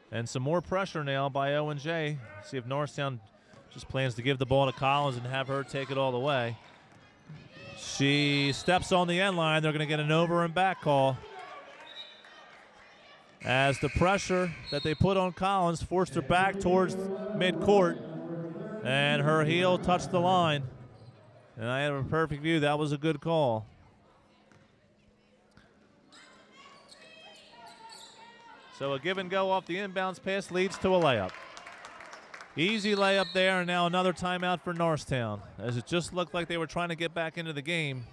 And some more pressure now by Owen J. See if Norristown just plans to give the ball to Collins and have her take it all the way. She steps on the end line. They're going to get an over and back call, as the pressure that they put on Collins forced her back towards midcourt, and her heel touched the line. And I have a perfect view. That was a good call. So a give and go off the inbounds pass leads to a layup. Easy layup there, and now another timeout for Norristown, as it just looked like they were trying to get back into the game.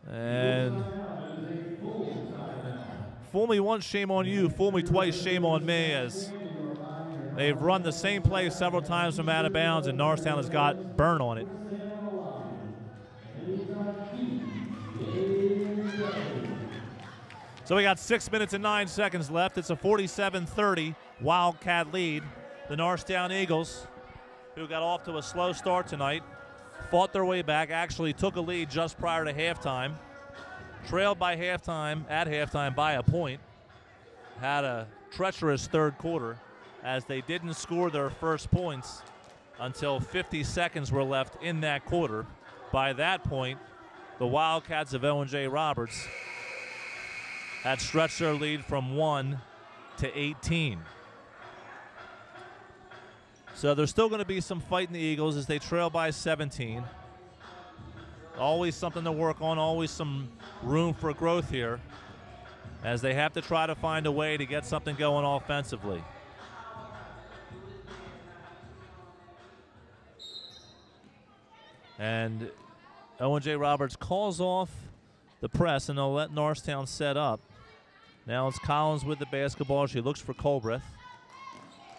And fool me once, shame on you. Fool me twice, shame on me, as they've run the same play several times from out of bounds, and Norristown has got burn on it. So we got 6 minutes and 9 seconds left. It's a 47-30 Wildcat lead. The Norristown Eagles, who got off to a slow start tonight, fought their way back, actually took a lead just prior to halftime, trailed by halftime, at halftime by a point, had a treacherous third quarter, as they didn't score their first points until 50 seconds were left in that quarter. By that point, the Wildcats of Owen J. Roberts had stretched their lead from 1 to 18. So there's still going to be some fight in the Eagles as they trail by 17. Always something to work on, always some room for growth here, as they have to try to find a way to get something going offensively. And Owen J. Roberts calls off the press, and they'll let Norristown set up. Now it's Collins with the basketball. She looks for Colbreth.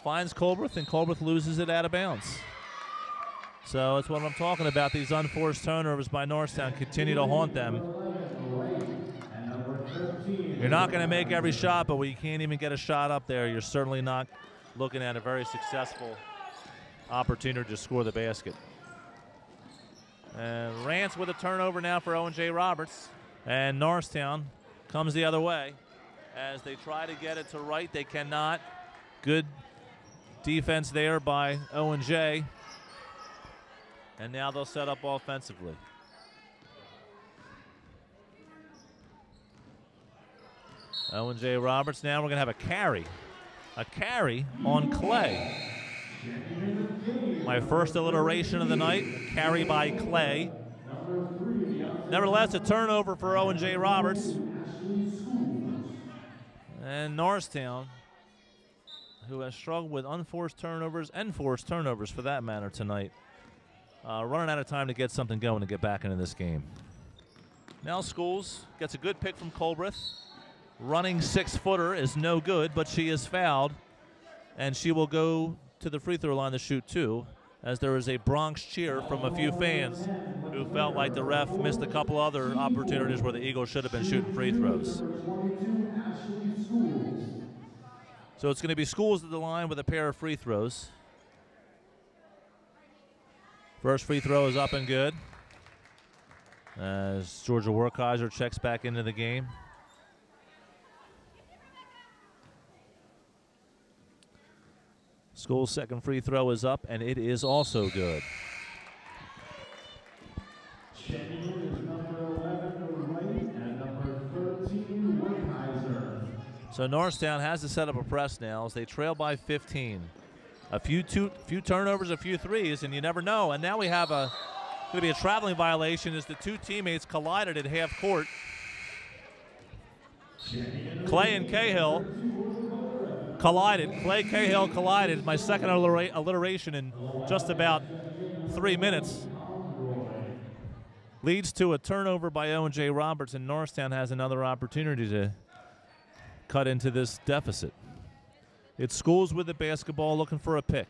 Finds Colbreth, and Colbreth loses it out of bounds. So that's what I'm talking about. These unforced turnovers by Norristown continue to haunt them. You're not going to make every shot, but when you can't even get a shot up there, you're certainly not looking at a very successful opportunity to score the basket. And Rance with a turnover now for Owen J. Roberts. And Norristown comes the other way as they try to get it to right. They cannot. Good defense there by Owen J. And now they'll set up offensively. Owen J. Roberts. Now we're going to have a carry. A carry on Clay. My first alliteration of the night, a carry by Clay. Nevertheless, a turnover for Owen J. Roberts. And Norristown, who has struggled with unforced turnovers and forced turnovers for that matter tonight, running out of time to get something going to get back into this game. Now Schools gets a good pick from Colbreth. Running 6-footer is no good, but she is fouled, and she will go to the free throw line to shoot 2, as there is a Bronx cheer from a few fans who felt like the ref missed a couple other opportunities where the Eagles should have been shooting free throws. So it's going to be Schools at the line with a pair of free throws. First free throw is up and good, as Georgia Werkheiser checks back into the game. School's second free throw is up, and it is also good. So Norristown has to set up a press now as they trail by 15. A few turnovers, a few threes, and you never know. And now we have going to be a traveling violation as the two teammates collided at half court. Clay and Cahill collided. Clay Cahill collided. My second alliteration in just about 3 minutes. Leads to a turnover by Owen J. Roberts, and Norristown has another opportunity to cut into this deficit. It's Schools with the basketball looking for a pick.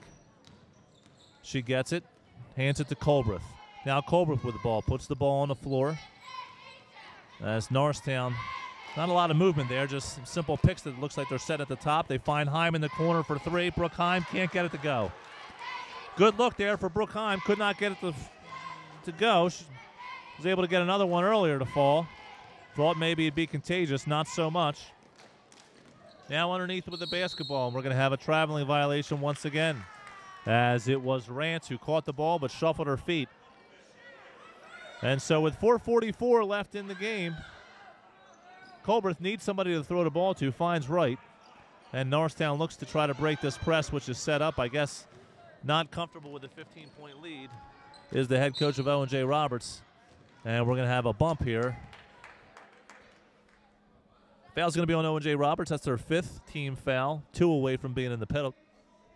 She gets it, hands it to Colbreth. Now Colbreth with the ball, puts the ball on the floor. As Norristown, not a lot of movement there, just some simple picks that looks like they're set at the top. They find Heim in the corner for 3. Brooke Heim can't get it to go. Good look there for Brooke Heim, could not get it to go. She was able to get another one earlier to fall. Thought maybe it'd be contagious, not so much. Now underneath with the basketball, and we're going to have a traveling violation once again, as it was Rance who caught the ball but shuffled her feet. And so with 4:44 left in the game, Colbreth needs somebody to throw the ball to, finds Wright, and Norristown looks to try to break this press, which is set up. I guess not comfortable with the 15-point lead is the head coach of Owen J. Roberts, and we're going to have a bump here. Foul's going to be on Owen J. Roberts. That's their 5th team foul, 2 away from being in the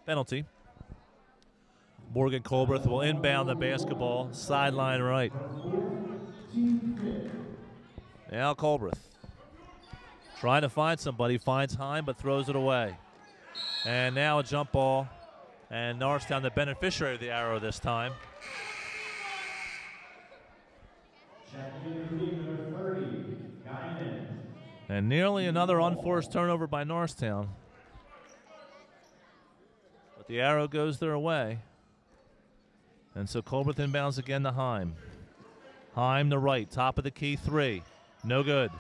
penalty. Morgan Colbreth will inbound the basketball, sideline right. Now Colbreth trying to find somebody, finds Heim but throws it away. And now a jump ball, and Norristown the beneficiary of the arrow this time. And nearly another unforced turnover by Norristown. But the arrow goes their way. And so Colbreth inbounds again to Heim. Heim the right, top of the key 3. No good.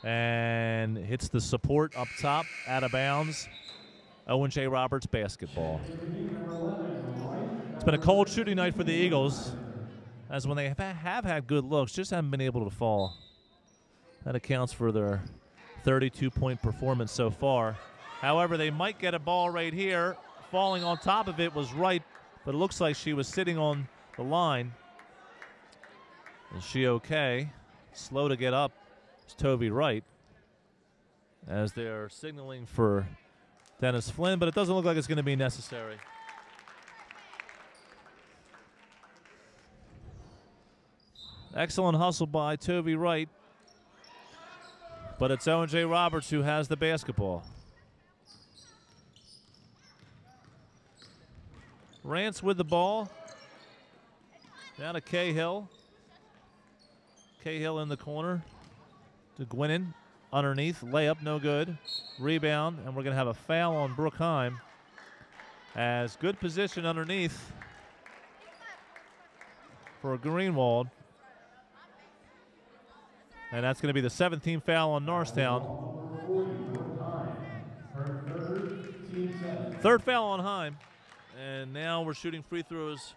And hits the support up top, out of bounds. Owen J. Roberts basketball. It's been a cold shooting night for the Eagles, as when they have had good looks, just haven't been able to fall. That accounts for their 32-point performance so far. However, they might get a ball right here. Falling on top of it was Wright, but it looks like she was sitting on the line. Is she okay? Slow to get up is Toby Wright as they're signaling for Dennis Flynn, but it doesn't look like it's going to be necessary. Excellent hustle by Toby Wright, but it's Owen J. Roberts who has the basketball. Rance with the ball. Down to Cahill. Cahill in the corner to Gwinnen. Underneath, layup, no good. Rebound, and we're going to have a foul on Brookheim. As good position underneath for Greenwald. And that's going to be the 7th foul on Norristown. Third foul on Heim. And now we're shooting free throws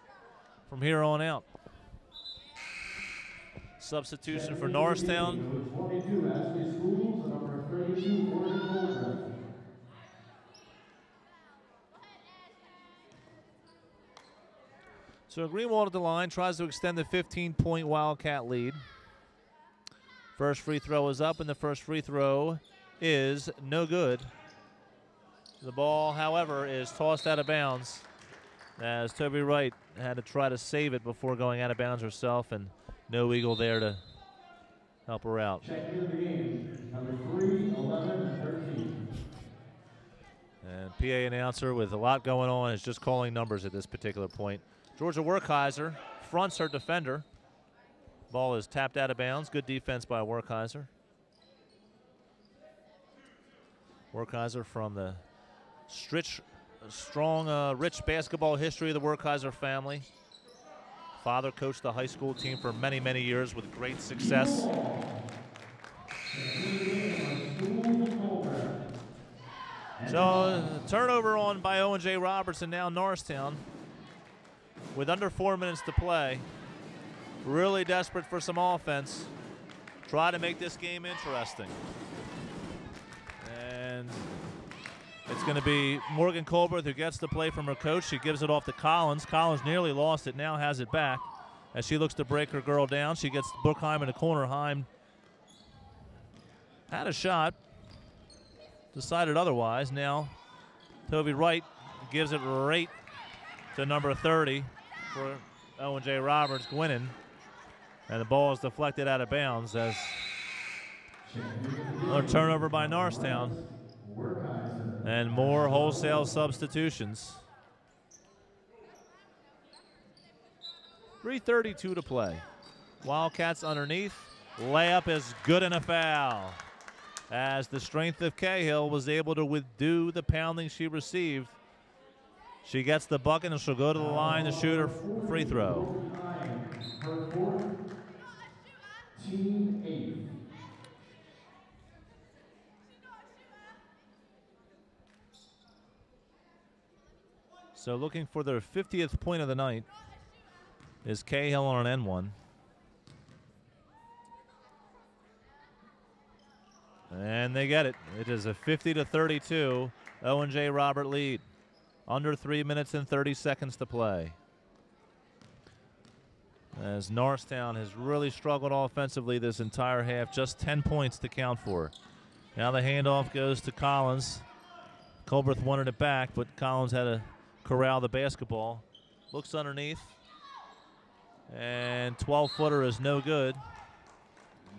from here on out. Substitution for Norristown. So Greenwald at the line tries to extend the 15-point Wildcat lead. First free throw is up, and the first free throw is no good. The ball, however, is tossed out of bounds as Toby Wright had to try to save it before going out of bounds herself, and no Eagle there to help her out. Check into the game, number 3, 11, and 13. And PA announcer with a lot going on is just calling numbers at this particular point. Georgia Werkheiser fronts her defender. Ball is tapped out of bounds. Good defense by Werkheiser. Werkheiser from the strong, rich basketball history of the Werkheiser family. Father coached the high school team for many, many years with great success. So turnover on by Owen J. Roberts, and now Norristown with under 4 minutes to play. Really desperate for some offense. Try to make this game interesting. And it's going to be Morgan Colbert who gets the play from her coach. She gives it off to Collins. Collins nearly lost it, now has it back. As she looks to break her girl down, she gets Brookheim in the corner. Heim had a shot, decided otherwise. Now Toby Wright gives it right to number 30 for Owen J. Roberts, Gwinnen. And the ball is deflected out of bounds as another turnover by Norristown. And more wholesale substitutions. 3:32 to play. Wildcats underneath. Layup is good and a foul. As the strength of Cahill was able to withdo the pounding she received. She gets the bucket and she'll go to the line to shoot her free throw. Team 8. So looking for their 50th point of the night is Cahill on an N1. And they get it. It is a 50-32 Owen J. Robert lead. Under 3 minutes and 30 seconds to play. As Norristown has really struggled offensively this entire half, just 10 points to count for. Now the handoff goes to Collins. Colbert wanted it back, but Collins had to corral the basketball. Looks underneath. And 12-footer is no good.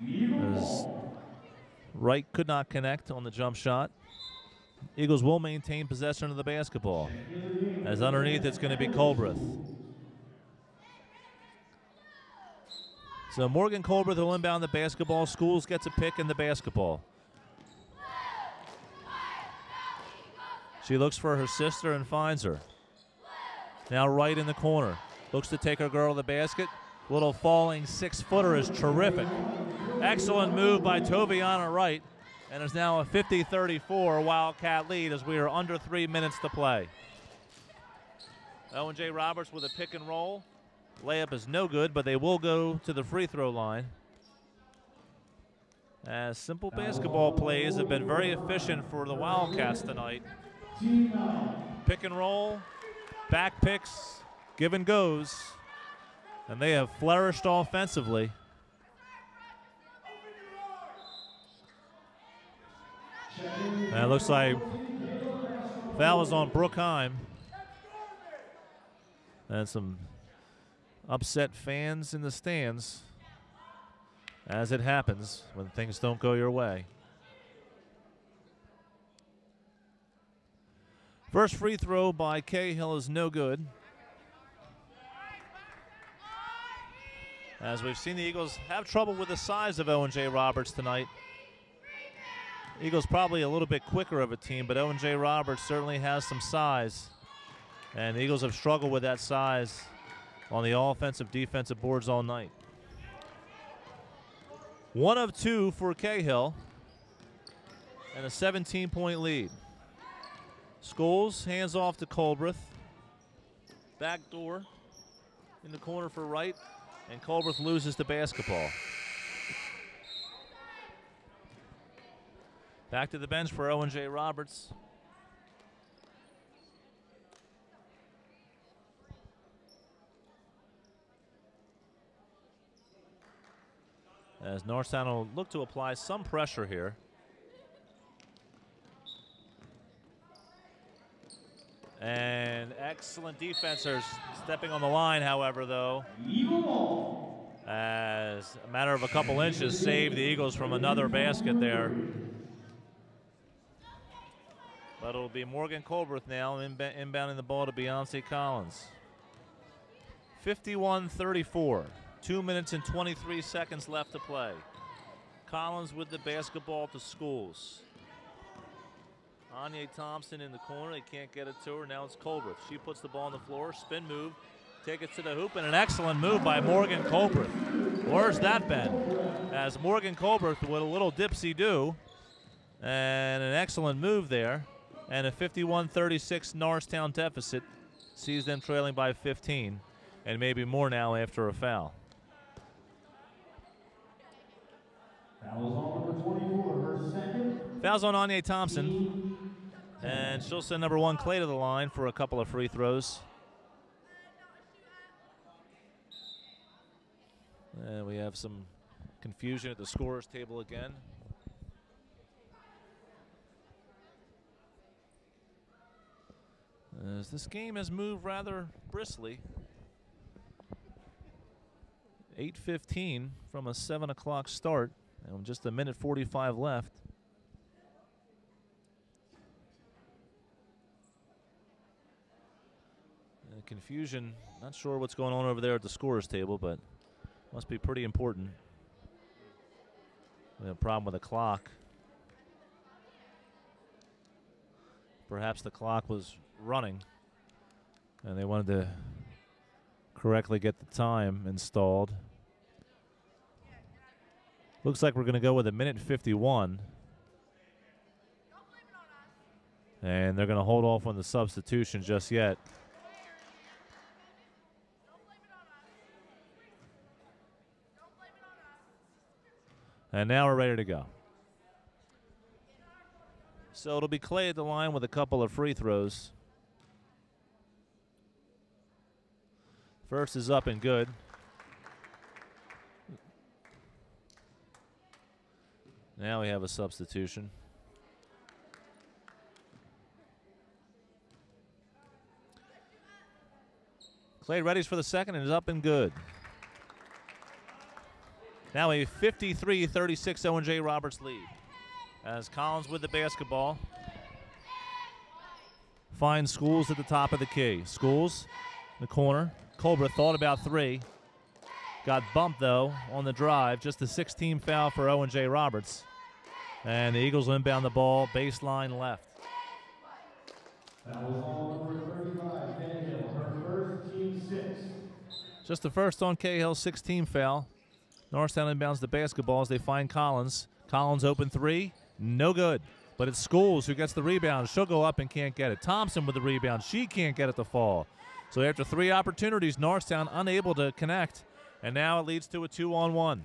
As Wright could not connect on the jump shot. Eagles will maintain possession of the basketball. As underneath, it's going to be Colbert. So Morgan Colbert will inbound the basketball. Schools gets a pick in the basketball. She looks for her sister and finds her. Now Wright in the corner. Looks to take her girl to the basket. Little falling 6-footer is terrific. Excellent move by Toviana Wright. And it's now a 50-34 Wildcat lead as we are under 3 minutes to play. Owen J. Roberts with a pick and roll. Layup is no good, but they will go to the free throw line. As simple basketball plays have been very efficient for the Wildcats tonight. Pick and roll, back picks, give and goes. And they have flourished offensively. And it looks like foul was on Brookheim. And some upset fans in the stands, as it happens when things don't go your way. First free throw by Cahill is no good. As we've seen the Eagles have trouble with the size of Owen J. Roberts tonight. Eagles probably a little bit quicker of a team, but Owen J. Roberts certainly has some size. And the Eagles have struggled with that size on the offensive, defensive boards all night. 1 of 2 for Cahill and a 17-point lead. Scholes hands off to Colbreth. Back door in the corner for Wright, and Colbreth loses the basketball. Back to the bench for Owen J. Roberts. As Norristown will look to apply some pressure here. And excellent defenders stepping on the line, however, though. As a matter of a couple inches, saved the Eagles from another basket there. But it'll be Morgan Colbreth now inbounding the ball to Beyonce Collins. 51-34. 2 minutes and 23 seconds left to play. Collins with the basketball to Scholes. Anya Thompson in the corner. They can't get it to her. Now it's Colbreth. She puts the ball on the floor. Spin move. Take it to the hoop. And an excellent move by Morgan Colbreth. Where's that been? As Morgan Colbreth with a little dipsy-do. And an excellent move there. And a 51-36 Norristown deficit sees them trailing by 15. And maybe more now after a foul. Fouls on Anya Thompson. And she'll send number 1 Clay to the line for a couple of free throws. And we have some confusion at the scorer's table again. As this game has moved rather briskly. 8:15 from a 7 o'clock start. And just a minute 45 left. And confusion, not sure what's going on over there at the scorer's table, but must be pretty important. We have a problem with the clock. Perhaps the clock was running and they wanted to correctly get the time installed. Looks like we're going to go with a minute 51. And they're going to hold off on the substitution just yet. And now we're ready to go. So it'll be Clay at the line with a couple of free throws. First is up and good. Now we have a substitution. Clay readies for the second and is up and good. Now a 53-36 Owen J. Roberts lead. As Collins with the basketball. Finds Scholes at the top of the key. Scholes in the corner. Colbreth thought about 3. Got bumped, though, on the drive. Just a 16 foul for Owen J. Roberts. And the Eagles inbound the ball, baseline left. That was all number 35, Cahill, her first, team 6. Just the first on Cahill's 16 foul. Norristown inbounds the basketball as they find Collins. Collins open 3, no good. But it's Scholes who gets the rebound. She'll go up and can't get it. Thompson with the rebound. She can't get it to fall. So after 3 opportunities, Norristown unable to connect. And now it leads to a 2-on-1.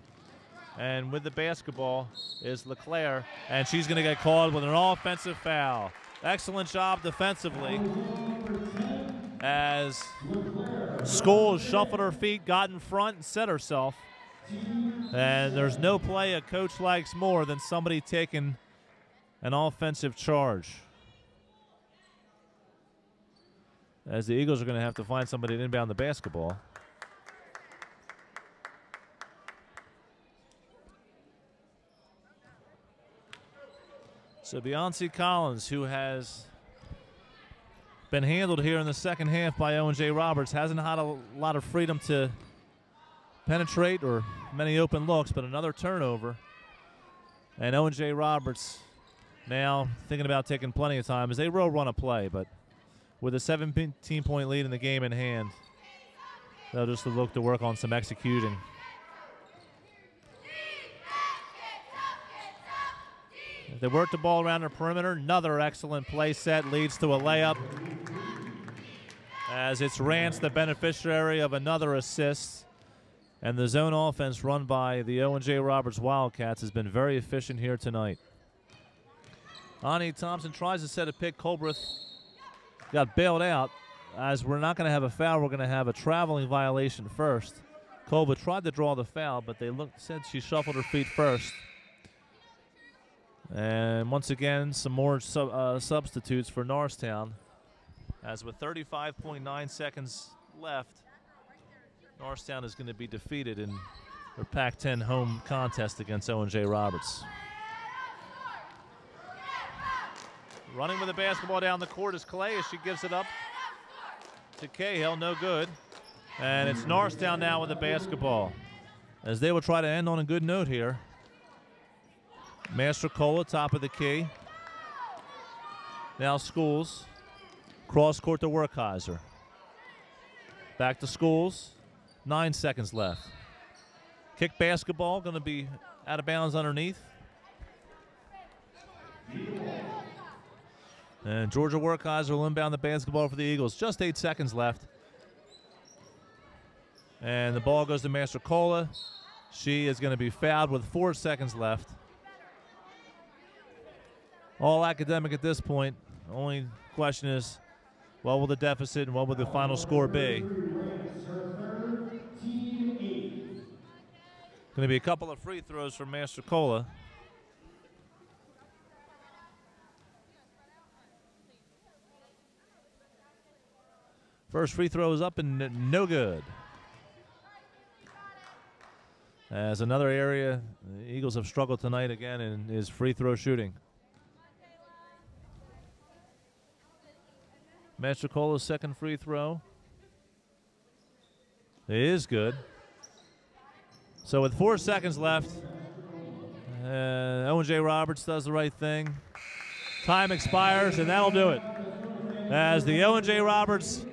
And with the basketball is LeClaire, and she's going to get called with an offensive foul. Excellent job defensively as Scholes shuffled her feet, got in front, and set herself. And there's no play a coach likes more than somebody taking an offensive charge, as the Eagles are going to have to find somebody to inbound the basketball. So Beyonce Collins, who has been handled here in the second half by Owen J. Roberts, hasn't had a lot of freedom to penetrate or many open looks, but another turnover. And Owen J. Roberts now thinking about taking plenty of time as they will run a play, but with a 17-point lead in the game in hand, they'll just look to work on some executing. They work the ball around the perimeter. Another excellent play set leads to a layup, as it's Rance, the beneficiary of another assist. And the zone offense run by the Owen J. Roberts Wildcats has been very efficient here tonight. Ani Thompson tries to set a pick. Colbreth got bailed out. As we're not going to have a foul, we're going to have a traveling violation first. Colbreth tried to draw the foul, but they said she shuffled her feet first. And once again, some more substitutes for Norristown, as with 35.9 seconds left, Norristown is going to be defeated in their Pac-10 home contest against Owen J. Roberts. Running with the basketball down the court is Clay as she gives it up to Cahill, no good. And it's Norristown now with the basketball, as they will try to end on a good note here. Mastrocola, top of the key. Now Schools. Cross court to Werkheiser. Back to Schools. 9 seconds left. Kick basketball, going to be out of bounds underneath. And Georgia Werkheiser will inbound the basketball for the Eagles. Just 8 seconds left. And the ball goes to Mastrocola. She is going to be fouled with 4 seconds left. All academic at this point. Only question is, what will the deficit and what will the final score be? Going to be a couple of free throws from Mastrocola. First free throw is up and no good. As another area, the Eagles have struggled tonight again in is free throw shooting. Mastrocola's second free throw. It is good. So with 4 seconds left, Owen J. Roberts does the right thing. Time expires, and that'll do it. As the Owen J. Roberts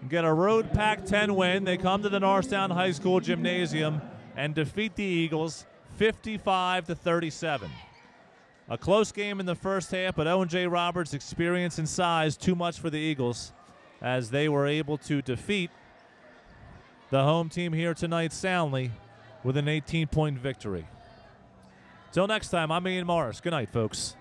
get a road Pac-10 win, they come to the Norristown High School Gymnasium and defeat the Eagles 55-37. A close game in the first half, but Owen J. Roberts' experience and size too much for the Eagles, as they were able to defeat the home team here tonight soundly with an 18-point victory. Till next time, I'm Ian Morris. Good night, folks.